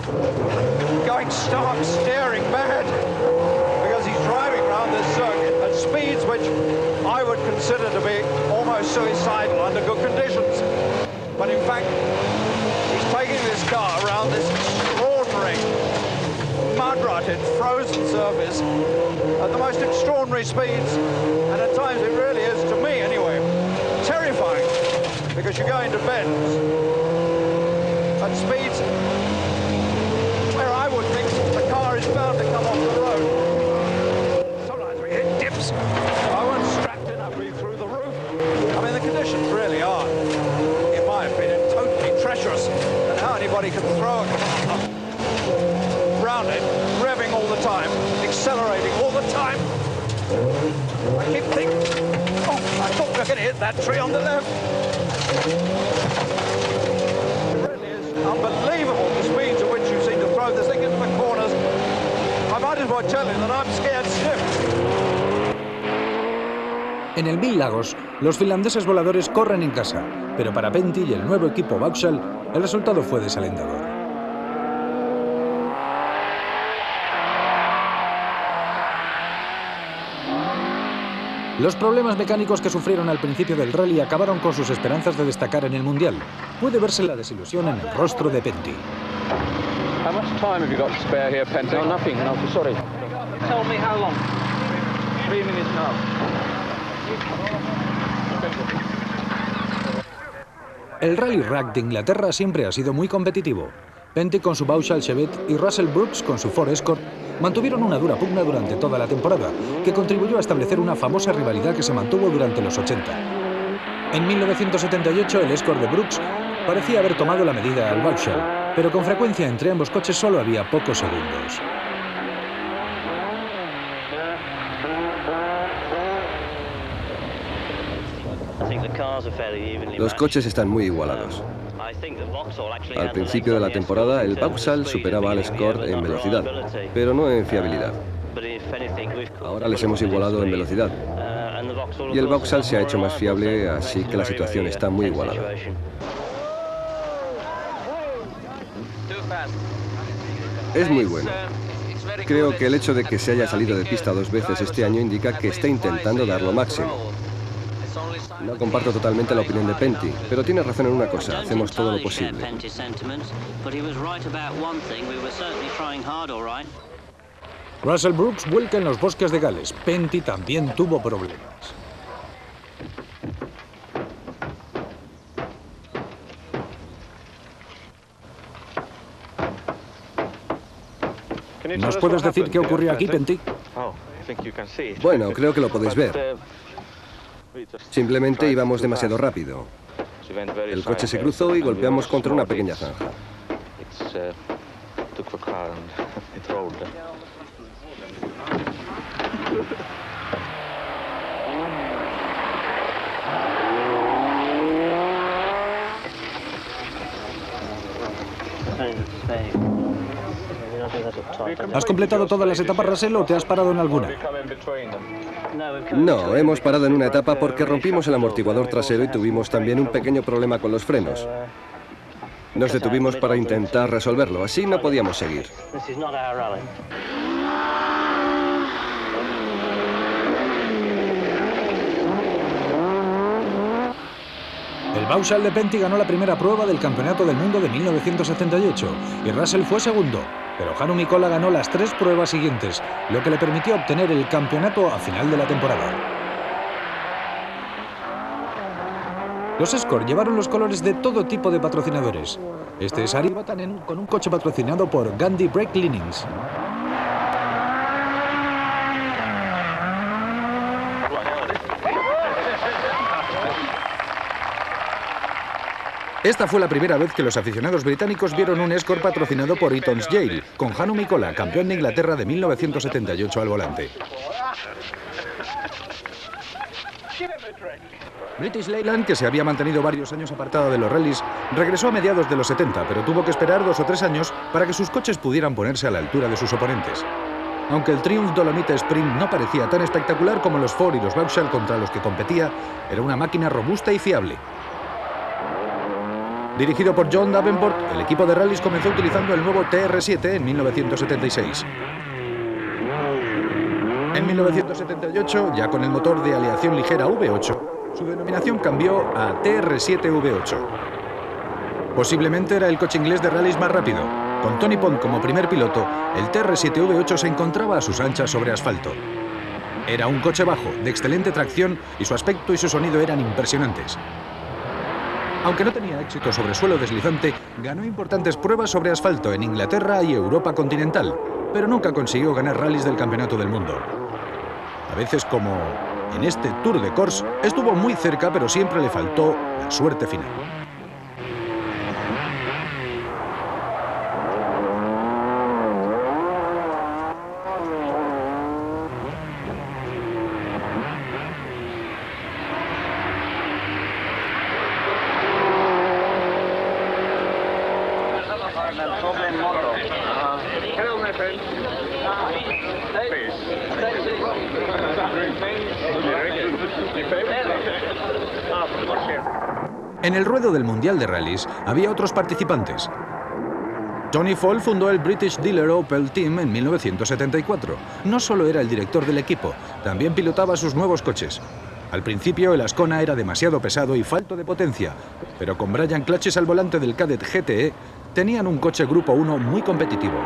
going stark staring mad because he's driving around this circuit at speeds which I would consider to be almost suicidal under good conditions. But in fact, he's taking this car around this extraordinary mud-rutted, frozen surface at the most extraordinary speeds, and at times it really is, to me anyway, terrifying, because you go into bends at speeds where I would think the car is bound to come off the road. Sometimes we hit dips. I weren't strapped enough through the roof. I mean, the conditions really are, in my opinion, totally treacherous, and how anybody can throw a car around it, revving all the time, accelerating all the time. I keep thinking, oh, I thought we were going to hit that tree on the left. It really is unbelievable the speeds at which you seem to throw this thing into the corners. I might as well tell you that I'm scared stiff. En el Mil Lagos, los finlandeses voladores corren en casa, pero para Pentti y el nuevo equipo Vauxhall, el resultado fue desalentador. Los problemas mecánicos que sufrieron al principio del rally acabaron con sus esperanzas de destacar en el Mundial. Puede verse la desilusión en el rostro de Pentti. How much time have you got to spare here, Pentti? No, nothing, no, sorry. Tell me how long? 3 minutes now. El Rally Rack de Inglaterra siempre ha sido muy competitivo. Pentti con su Vauxhall Chevette y Russell Brooks con su Ford Escort mantuvieron una dura pugna durante toda la temporada, que contribuyó a establecer una famosa rivalidad que se mantuvo durante los 80. En 1978 el Escort de Brooks parecía haber tomado la medida al Vauxhall, pero con frecuencia entre ambos coches solo había pocos segundos. Los coches están muy igualados. Al principio de la temporada, el Vauxhall superaba al Escort en velocidad, pero no en fiabilidad. Ahora les hemos igualado en velocidad. Y el Vauxhall se ha hecho más fiable, así que la situación está muy igualada. Es muy bueno. Creo que el hecho de que se haya salido de pista 2 veces este año indica que está intentando dar lo máximo. No comparto totalmente la opinión de Pentti, pero tiene razón en una cosa, hacemos todo lo posible. Russell Brooks vuelca en los bosques de Gales. Pentti también tuvo problemas. ¿Nos puedes decir qué ocurrió aquí, Pentti? Bueno, creo que lo podéis ver. Simplemente íbamos demasiado rápido. El coche se cruzó y golpeamos contra una pequeña zanja. ¿Has completado todas las etapas, Russell, o te has parado en alguna? No, hemos parado en una etapa porque rompimos el amortiguador trasero y tuvimos también un pequeño problema con los frenos. Nos detuvimos para intentar resolverlo, así no podíamos seguir. El Vauxhall de Penty ganó la primera prueba del Campeonato del Mundo de 1978 y Russell fue segundo, pero Hannu Mikkola ganó las 3 pruebas siguientes, lo que le permitió obtener el campeonato a final de la temporada. Los Escort llevaron los colores de todo tipo de patrocinadores. Este es Ari Vatanen con un coche patrocinado por Gandhi Brake Cleanings. Esta fue la primera vez que los aficionados británicos vieron un Escort patrocinado por Eaton's Yale, con Hannu Mikkola, campeón de Inglaterra de 1978 al volante. British Leyland, que se había mantenido varios años apartada de los rallies, regresó a mediados de los 70, pero tuvo que esperar 2 o 3 años para que sus coches pudieran ponerse a la altura de sus oponentes. Aunque el Triumph Dolomite Sprint no parecía tan espectacular como los Ford y los Vauxhall contra los que competía, era una máquina robusta y fiable. Dirigido por John Davenport, el equipo de rallies comenzó utilizando el nuevo TR7 en 1976. En 1978, ya con el motor de aleación ligera V8, su denominación cambió a TR7V8. Posiblemente era el coche inglés de rallies más rápido. Con Tony Pond como primer piloto, el TR7V8 se encontraba a sus anchas sobre asfalto. Era un coche bajo, de excelente tracción, y su aspecto y su sonido eran impresionantes. Aunque no tenía éxito sobre suelo deslizante, ganó importantes pruebas sobre asfalto en Inglaterra y Europa continental, pero nunca consiguió ganar rallies del Campeonato del Mundo. A veces, como en este Tour de Corse, estuvo muy cerca, pero siempre le faltó la suerte final. En el ruedo del Mundial de Rallys había otros participantes. Tony Fall fundó el British Dealer Opel Team en 1974. No solo era el director del equipo, también pilotaba sus nuevos coches. Al principio el Ascona era demasiado pesado y falto de potencia, pero con Brian Clutches al volante del Kadett GTE, tenían un coche Grupo 1 muy competitivo.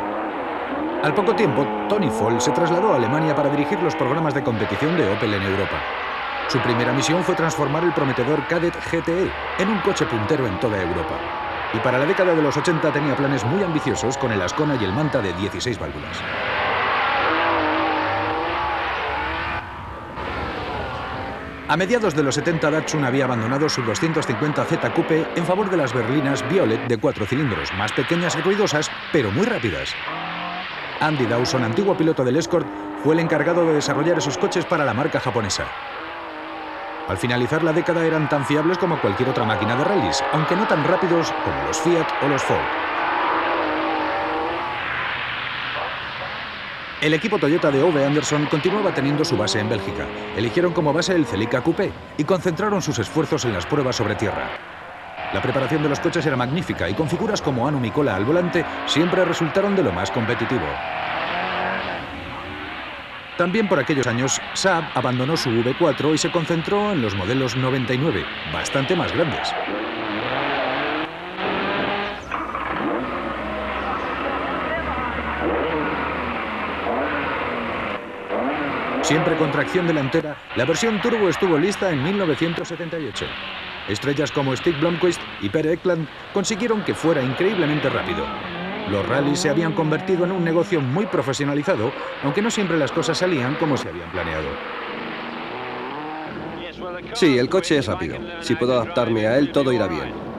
Al poco tiempo, Tony Fall se trasladó a Alemania para dirigir los programas de competición de Opel en Europa. Su primera misión fue transformar el prometedor Kadett GTE en un coche puntero en toda Europa. Y para la década de los 80 tenía planes muy ambiciosos con el Ascona y el Manta de 16 válvulas. A mediados de los 70, Datsun había abandonado su 250Z Coupe en favor de las berlinas Violet de 4 cilindros, más pequeñas y ruidosas, pero muy rápidas. Andy Dawson, antiguo piloto del Escort, fue el encargado de desarrollar esos coches para la marca japonesa. Al finalizar la década eran tan fiables como cualquier otra máquina de rallies, aunque no tan rápidos como los Fiat o los Ford. El equipo Toyota de Ove Anderson continuaba teniendo su base en Bélgica. Eligieron como base el Celica Coupé y concentraron sus esfuerzos en las pruebas sobre tierra. La preparación de los coches era magnífica y con figuras como Hannu Mikkola al volante siempre resultaron de lo más competitivo. También por aquellos años, Saab abandonó su V4 y se concentró en los modelos 99, bastante más grandes. Siempre con tracción delantera, la versión turbo estuvo lista en 1978. Estrellas como Stig Blomqvist y Per Ekland consiguieron que fuera increíblemente rápido. Los rallies se habían convertido en un negocio muy profesionalizado, aunque no siempre las cosas salían como se habían planeado. Sí, el coche es rápido. Si puedo adaptarme a él, todo irá bien.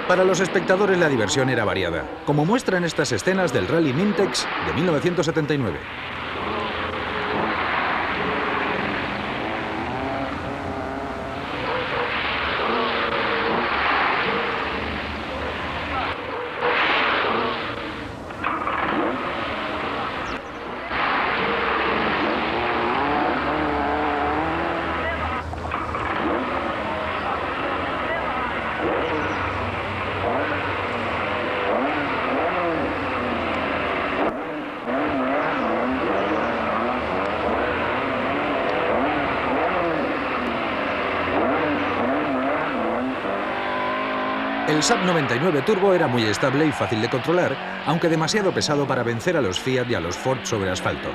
Para los espectadores la diversión era variada, como muestran estas escenas del Rally Mintex de 1979. El Saab 99 Turbo era muy estable y fácil de controlar, aunque demasiado pesado para vencer a los Fiat y a los Ford sobre asfalto.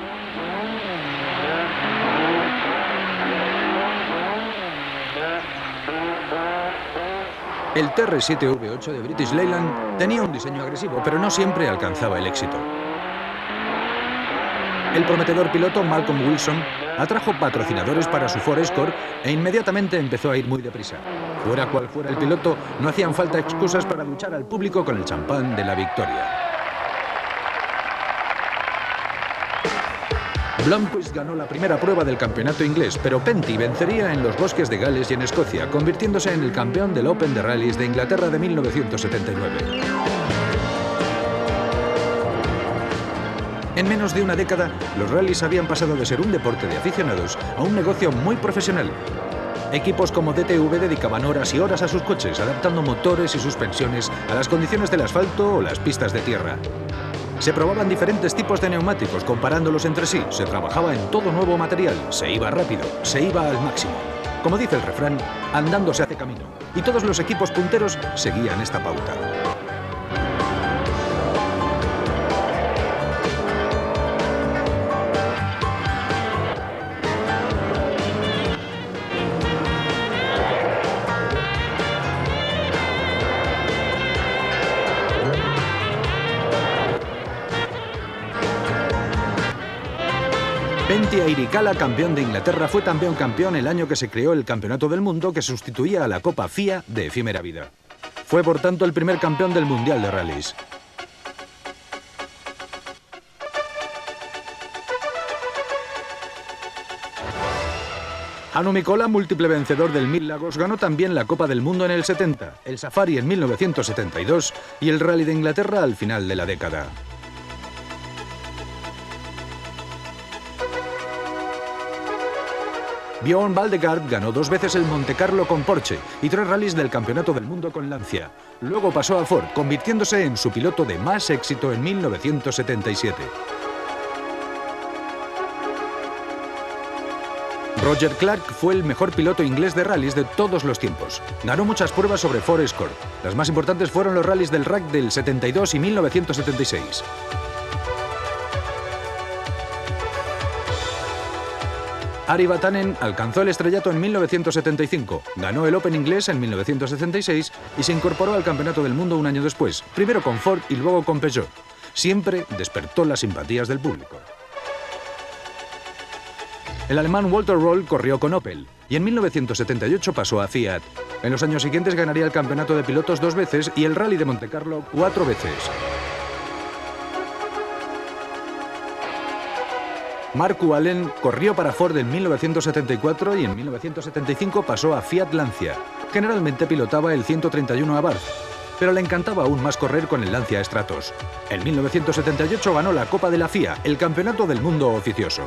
El TR7V8 de British Leyland tenía un diseño agresivo, pero no siempre alcanzaba el éxito. El prometedor piloto Malcolm Wilson atrajo patrocinadores para su Ford Escort e inmediatamente empezó a ir muy deprisa. Fuera cual fuera el piloto, no hacían falta excusas para duchar al público con el champán de la victoria. Blomqvist ganó la primera prueba del campeonato inglés, pero Penty vencería en los bosques de Gales y en Escocia, convirtiéndose en el campeón del Open de Rallys de Inglaterra de 1979. En menos de una década, los rallies habían pasado de ser un deporte de aficionados a un negocio muy profesional. Equipos como DTV dedicaban horas y horas a sus coches, adaptando motores y suspensiones a las condiciones del asfalto o las pistas de tierra. Se probaban diferentes tipos de neumáticos, comparándolos entre sí, se trabajaba en todo nuevo material, se iba rápido, se iba al máximo. Como dice el refrán, andando se hace camino, y todos los equipos punteros seguían esta pauta. Penty Airikala, campeón de Inglaterra, fue también campeón el año que se creó el Campeonato del Mundo que sustituía a la Copa FIA de efímera vida. Fue por tanto el primer campeón del Mundial de Rallys. Hannu Mikkola, múltiple vencedor del 1000 Lagos, ganó también la Copa del Mundo en el 70, el Safari en 1972 y el Rally de Inglaterra al final de la década. Björn Valdegard ganó 2 veces el Montecarlo con Porsche y 3 rallies del Campeonato del Mundo con Lancia. Luego pasó a Ford, convirtiéndose en su piloto de más éxito en 1977. Roger Clark fue el mejor piloto inglés de rallies de todos los tiempos. Ganó muchas pruebas sobre Ford Escort. Las más importantes fueron los rallies del RAC del 72 y 1976. Ari Vatanen alcanzó el estrellato en 1975, ganó el Open inglés en 1976 y se incorporó al Campeonato del Mundo un año después, primero con Ford y luego con Peugeot. Siempre despertó las simpatías del público. El alemán Walter Röhrl corrió con Opel y en 1978 pasó a Fiat. En los años siguientes ganaría el Campeonato de Pilotos 2 veces y el Rally de Montecarlo 4 veces. Markku Alén corrió para Ford en 1974 y en 1975 pasó a Fiat Lancia. Generalmente pilotaba el 131 Abarth, pero le encantaba aún más correr con el Lancia Stratos. En 1978 ganó la Copa de la FIA, el Campeonato del Mundo oficioso.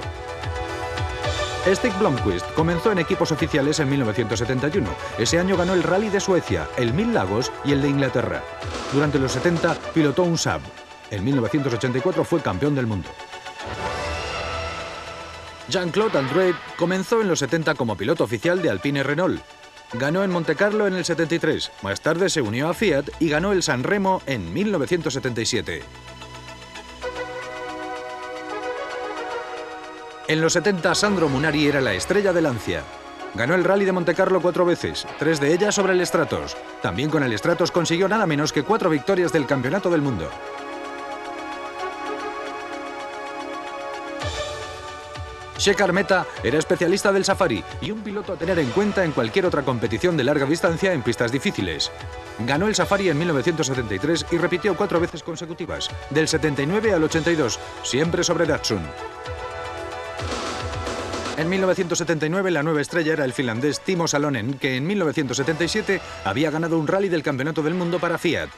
Stig Blomqvist comenzó en equipos oficiales en 1971. Ese año ganó el Rally de Suecia, el 1000 Lagos y el de Inglaterra. Durante los 70 pilotó un Saab. En 1984 fue campeón del mundo. Jean-Claude Andruet comenzó en los 70 como piloto oficial de Alpine Renault. Ganó en Montecarlo en el 73, más tarde se unió a Fiat y ganó el San Remo en 1977. En los 70 Sandro Munari era la estrella de Lancia. Ganó el Rally de Montecarlo 4 veces, 3 de ellas sobre el Stratos. También con el Stratos consiguió nada menos que 4 victorias del Campeonato del Mundo. Shekhar Mehta era especialista del Safari y un piloto a tener en cuenta en cualquier otra competición de larga distancia en pistas difíciles. Ganó el Safari en 1973 y repitió 4 veces consecutivas, del 79 al 82, siempre sobre Datsun. En 1979 la nueva estrella era el finlandés Timo Salonen, que en 1977 había ganado un rally del Campeonato del Mundo para Fiat.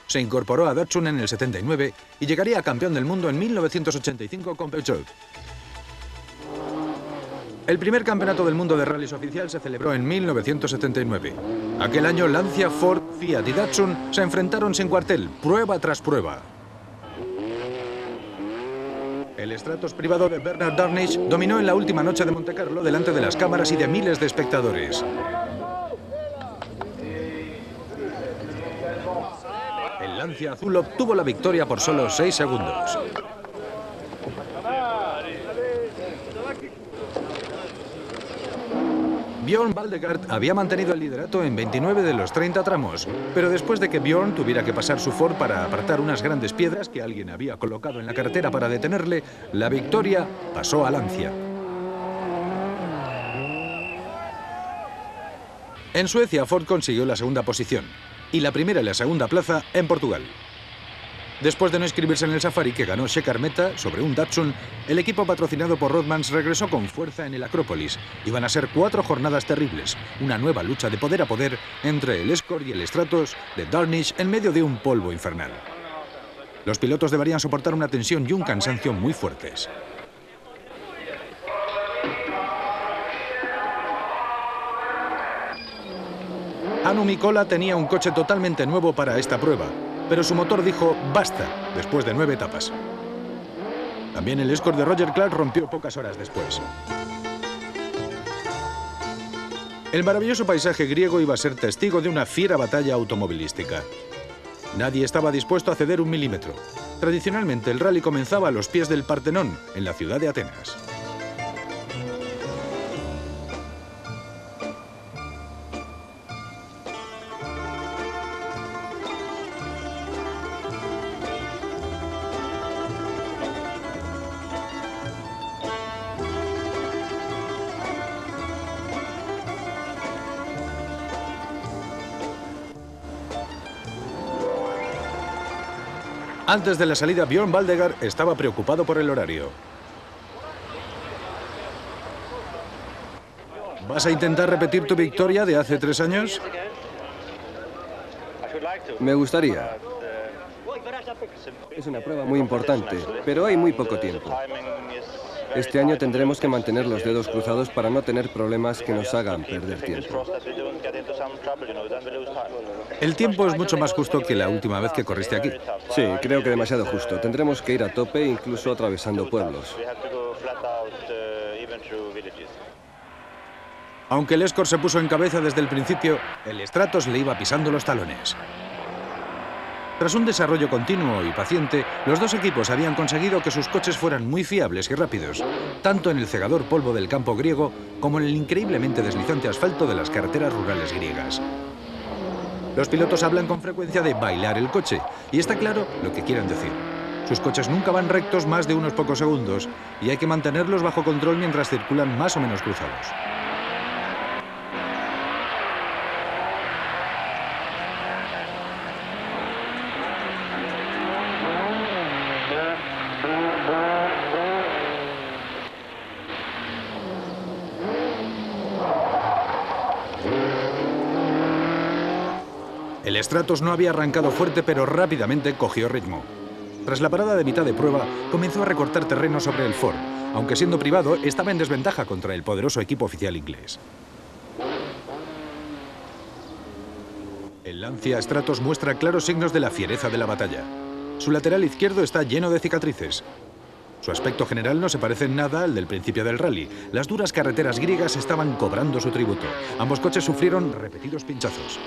Se incorporó a Datsun en el 79 y llegaría a campeón del mundo en 1985 con Peugeot. El primer Campeonato del Mundo de rallies oficial se celebró en 1979. Aquel año Lancia, Ford, Fiat y Datsun se enfrentaron sin cuartel, prueba tras prueba. El Stratos privado de Bernard Darnish dominó en la última noche de Montecarlo delante de las cámaras y de miles de espectadores. El Lancia azul obtuvo la victoria por solo 6 segundos. Björn Valdegard había mantenido el liderato en 29 de los 30 tramos, pero después de que Björn tuviera que pasar su Ford para apartar unas grandes piedras que alguien había colocado en la carretera para detenerle, la victoria pasó a Lancia. En Suecia, Ford consiguió la segunda posición y la primera y la segunda plaza en Portugal. Después de no inscribirse en el Safari que ganó Shekhar Mehta sobre un Datsun, el equipo patrocinado por Rothmans regresó con fuerza en el Acrópolis. Iban a ser 4 jornadas terribles, una nueva lucha de poder a poder entre el Escort y el Stratos de Darnish en medio de un polvo infernal. Los pilotos deberían soportar una tensión y un cansancio muy fuertes. Anu Mikkola tenía un coche totalmente nuevo para esta prueba, pero su motor dijo basta después de 9 etapas. También el Escort de Roger Clark rompió pocas horas después. El maravilloso paisaje griego iba a ser testigo de una fiera batalla automovilística. Nadie estaba dispuesto a ceder un milímetro. Tradicionalmente el rally comenzaba a los pies del Partenón, en la ciudad de Atenas. Antes de la salida, Björn Valdegard estaba preocupado por el horario. ¿Vas a intentar repetir tu victoria de hace 3 años? Me gustaría. Es una prueba muy importante, pero hay muy poco tiempo. Este año tendremos que mantener los dedos cruzados para no tener problemas que nos hagan perder tiempo. El tiempo es mucho más justo que la última vez que corriste aquí. Sí, creo que demasiado justo. Tendremos que ir a tope, incluso atravesando pueblos. Aunque el Escort se puso en cabeza desde el principio, el Stratos le iba pisando los talones. Tras un desarrollo continuo y paciente, los dos equipos habían conseguido que sus coches fueran muy fiables y rápidos, tanto en el cegador polvo del campo griego como en el increíblemente deslizante asfalto de las carreteras rurales griegas. Los pilotos hablan con frecuencia de bailar el coche, y está claro lo que quieren decir. Sus coches nunca van rectos más de unos pocos segundos, y hay que mantenerlos bajo control mientras circulan más o menos cruzados. El Stratos no había arrancado fuerte, pero rápidamente cogió ritmo. Tras la parada de mitad de prueba, comenzó a recortar terreno sobre el Ford, aunque siendo privado estaba en desventaja contra el poderoso equipo oficial inglés. El Lancia Stratos muestra claros signos de la fiereza de la batalla. Su lateral izquierdo está lleno de cicatrices. Su aspecto general no se parece en nada al del principio del rally. Las duras carreteras griegas estaban cobrando su tributo. Ambos coches sufrieron repetidos pinchazos.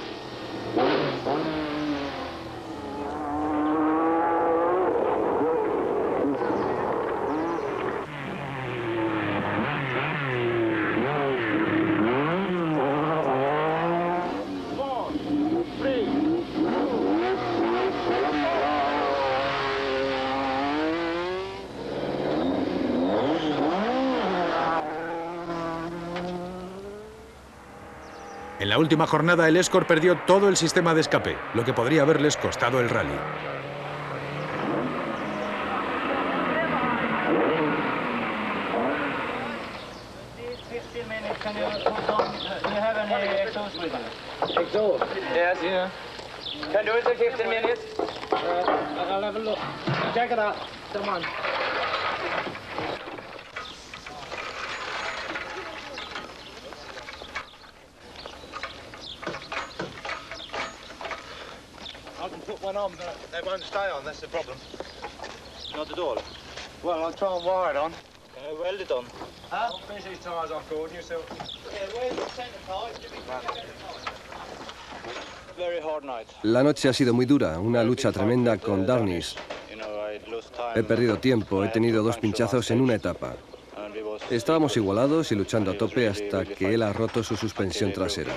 En En la última jornada, el Escort perdió todo el sistema de escape, lo que podría haberles costado el rally. Can do it in 15 minutes. I'll have a look. Check it out. Come on. I can put one on, but they won't stay on, that's the problem. Not at all. Well, I'll try and wire it on. Weld it on. Huh? Finish these tyres off, Gordon, yourself. Yeah, where's the centre tyres? Give me Very hard night. La noche ha sido muy dura, una lucha tremenda con Darnish. He perdido tiempo, he tenido 2 pinchazos en una etapa. Estábamos igualados y luchando a tope hasta que él ha roto su suspensión trasera.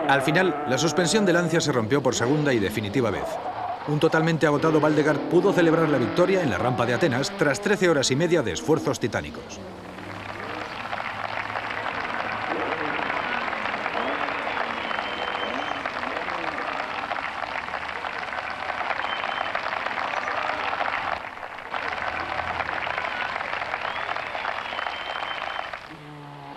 Al final, la suspensión de Lancia se rompió por segunda y definitiva vez. Un totalmente agotado Valdegaard pudo celebrar la victoria en la rampa de Atenas tras 13 horas y media de esfuerzos titánicos.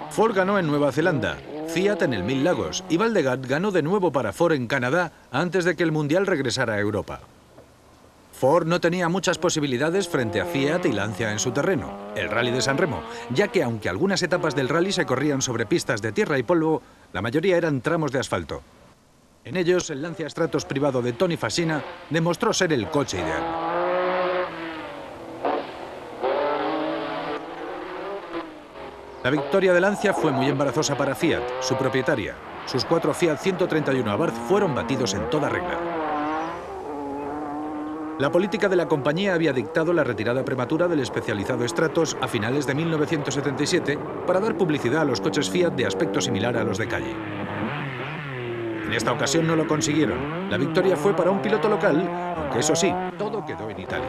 Ford ganó en Nueva Zelanda, Fiat en el Mil Lagos y Valdegaard ganó de nuevo para Ford en Canadá antes de que el Mundial regresara a Europa. Ford no tenía muchas posibilidades frente a Fiat y Lancia en su terreno, el Rally de San Remo, ya que aunque algunas etapas del rally se corrían sobre pistas de tierra y polvo, la mayoría eran tramos de asfalto. En ellos, el Lancia Stratos privado de Tony Fasina demostró ser el coche ideal. La victoria de Lancia fue muy embarazosa para Fiat, su propietaria. Sus 4 Fiat 131 Abarth fueron batidos en toda regla. La política de la compañía había dictado la retirada prematura del especializado Stratos a finales de 1977 para dar publicidad a los coches Fiat de aspecto similar a los de calle. En esta ocasión no lo consiguieron. La victoria fue para un piloto local, aunque eso sí, todo quedó en Italia.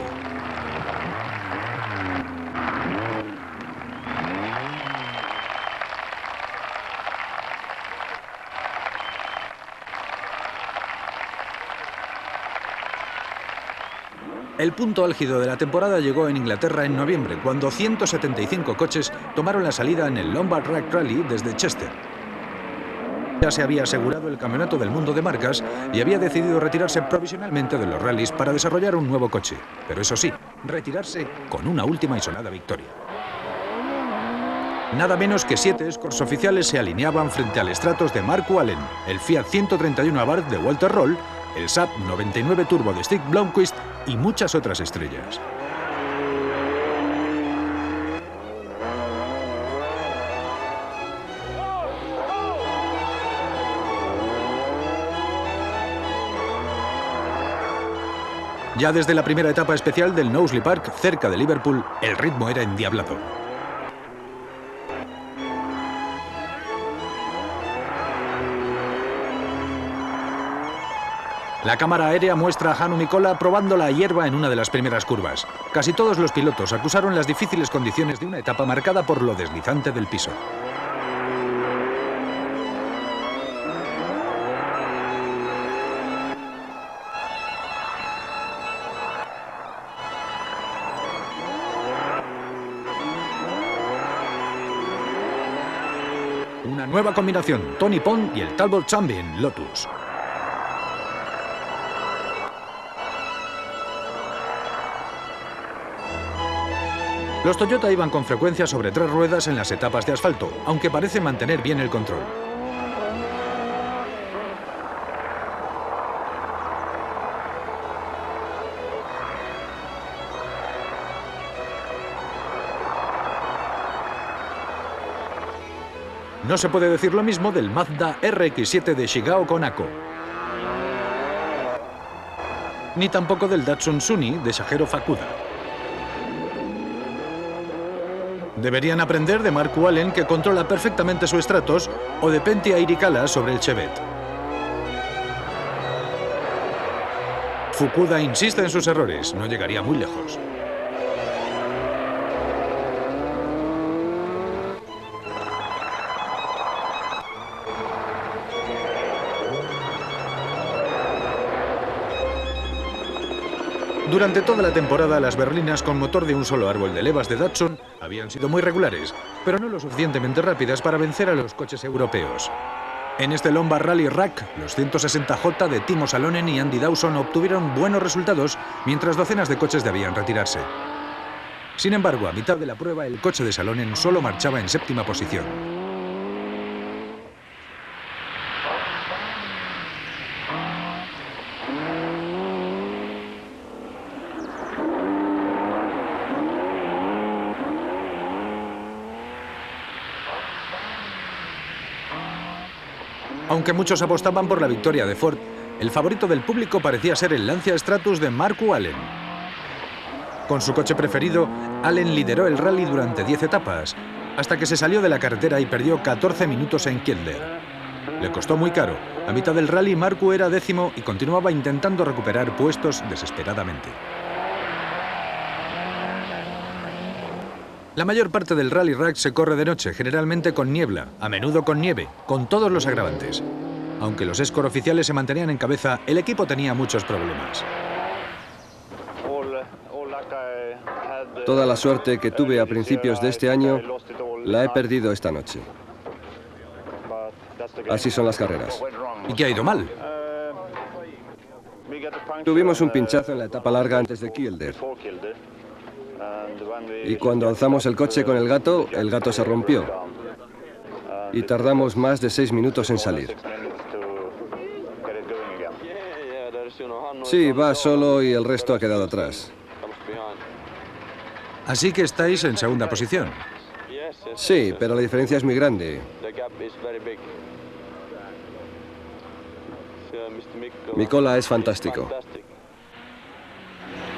El punto álgido de la temporada llegó en Inglaterra en noviembre, cuando 175 coches tomaron la salida en el Lombard Rack Rally desde Chester. Ya se había asegurado el Campeonato del Mundo de Marcas y había decidido retirarse provisionalmente de los rallies para desarrollar un nuevo coche. Pero eso sí, retirarse con una última y sonada victoria. Nada menos que 7 Escorts oficiales se alineaban frente al Stratos de Mark Wallen, el Fiat 131 Abarth de Walter Roll, el Saab 99 Turbo de Stig Blomqvist y muchas otras estrellas. Ya desde la primera etapa especial del Knowsley Park, cerca de Liverpool, el ritmo era endiablado. La cámara aérea muestra a Hannu Mikkola probando la hierba en una de las primeras curvas. Casi todos los pilotos acusaron las difíciles condiciones de una etapa marcada por lo deslizante del piso. Una nueva combinación, Tony Pond y el Talbot Champion Lotus. Los Toyota iban con frecuencia sobre 3 ruedas en las etapas de asfalto, aunque parece mantener bien el control. No se puede decir lo mismo del Mazda RX-7 de Shigao Konako, ni tampoco del Datsun Sunny de Shajero Fukuda. Deberían aprender de Mark Wallen, que controla perfectamente su Stratos, o de Pentti Airikala sobre el Chevette. Fukuda insiste en sus errores, no llegaría muy lejos. Durante toda la temporada, las berlinas con motor de un solo árbol de levas de Datsun habían sido muy regulares, pero no lo suficientemente rápidas para vencer a los coches europeos. En este Lombard Rally Rack, los 160J de Timo Salonen y Andy Dawson obtuvieron buenos resultados, mientras docenas de coches debían retirarse. Sin embargo, a mitad de la prueba, el coche de Salonen solo marchaba en séptima posición. Aunque muchos apostaban por la victoria de Ford, el favorito del público parecía ser el Lancia Stratus de Markku Alén. Con su coche preferido, Alén lideró el rally durante 10 etapas, hasta que se salió de la carretera y perdió 14 minutos en Kielder. Le costó muy caro. A mitad del rally, Markku era 10º y continuaba intentando recuperar puestos desesperadamente. La mayor parte del Rally Rack se corre de noche, generalmente con niebla, a menudo con nieve, con todos los agravantes. Aunque los Escort oficiales se mantenían en cabeza, el equipo tenía muchos problemas. Toda la suerte que tuve a principios de este año la he perdido esta noche. Así son las carreras. ¿Y qué ha ido mal? Tuvimos un pinchazo en la etapa larga antes de Kielder. Y cuando alzamos el coche con el gato se rompió. Y tardamos más de 6 minutos en salir. Sí, va solo y el resto ha quedado atrás. Así que estáis en segunda posición. Sí, pero la diferencia es muy grande. Mikola es fantástico.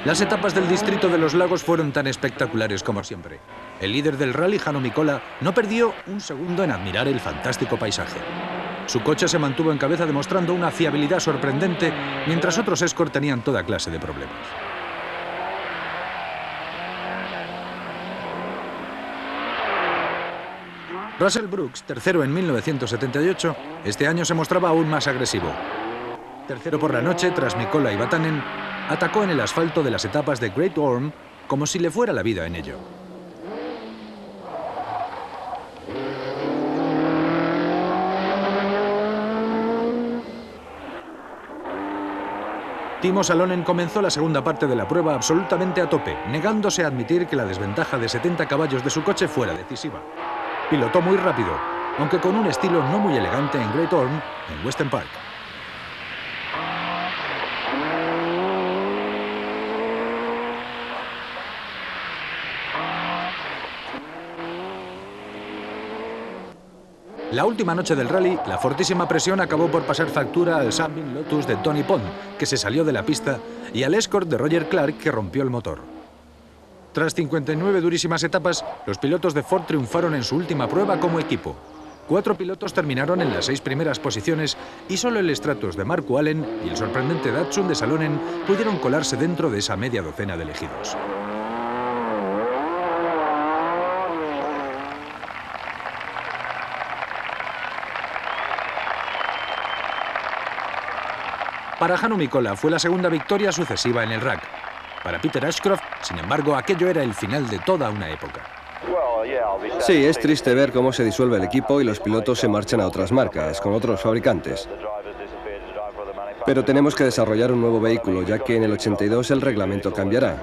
Las etapas del distrito de los lagos fueron tan espectaculares como siempre. El líder del rally, Hannu Mikkola, no perdió un segundo en admirar el fantástico paisaje. Su coche se mantuvo en cabeza demostrando una fiabilidad sorprendente, mientras otros Escort tenían toda clase de problemas. Russell Brooks, tercero en 1978, este año se mostraba aún más agresivo. Tercero por la noche, tras Mikkola y Vatanen, atacó en el asfalto de las etapas de Great Orme como si le fuera la vida en ello. Timo Salonen comenzó la segunda parte de la prueba absolutamente a tope, negándose a admitir que la desventaja de 70 caballos de su coche fuera decisiva. Pilotó muy rápido, aunque con un estilo no muy elegante en Great Orme, en Weston Park. La última noche del rally, la fortísima presión acabó por pasar factura al Sunbeam Lotus de Tony Pond, que se salió de la pista, y al Escort de Roger Clark, que rompió el motor. Tras 59 durísimas etapas, los pilotos de Ford triunfaron en su última prueba como equipo. 4 pilotos terminaron en las 6 primeras posiciones y solo el Stratus de Markku Alén y el sorprendente Datsun de Salonen pudieron colarse dentro de esa media docena de elegidos. Para Hannu Mikkola fue la segunda victoria sucesiva en el Rack. Para Peter Ashcroft, sin embargo, aquello era el final de toda una época. Sí, es triste ver cómo se disuelve el equipo y los pilotos se marchan a otras marcas, con otros fabricantes. Pero tenemos que desarrollar un nuevo vehículo, ya que en el 82 el reglamento cambiará.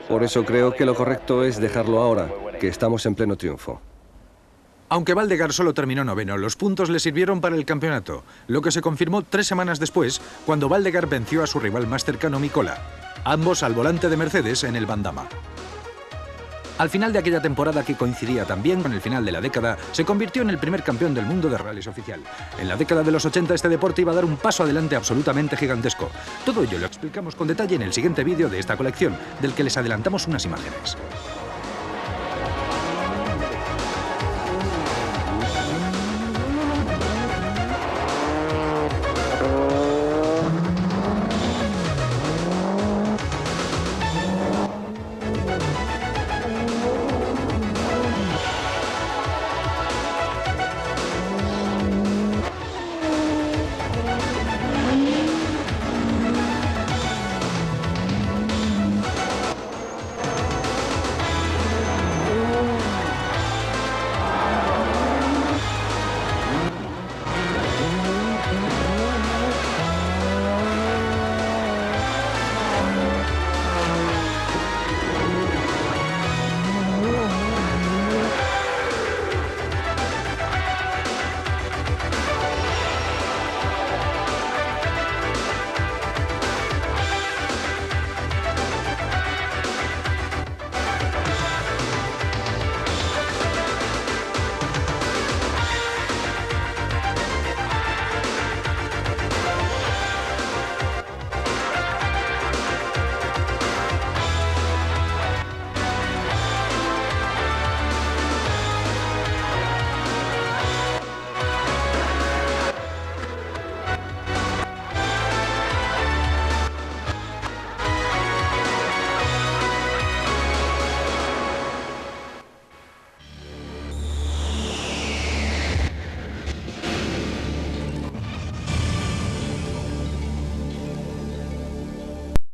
Por eso creo que lo correcto es dejarlo ahora, que estamos en pleno triunfo. Aunque Valdegar solo terminó noveno, los puntos le sirvieron para el campeonato, lo que se confirmó 3 semanas después, cuando Valdegar venció a su rival más cercano, Mikkola, ambos al volante de Mercedes en el Bandama. Al final de aquella temporada, que coincidía también con el final de la década, se convirtió en el primer campeón del mundo de rallies oficial. En la década de los 80 este deporte iba a dar un paso adelante absolutamente gigantesco. Todo ello lo explicamos con detalle en el siguiente vídeo de esta colección, del que les adelantamos unas imágenes.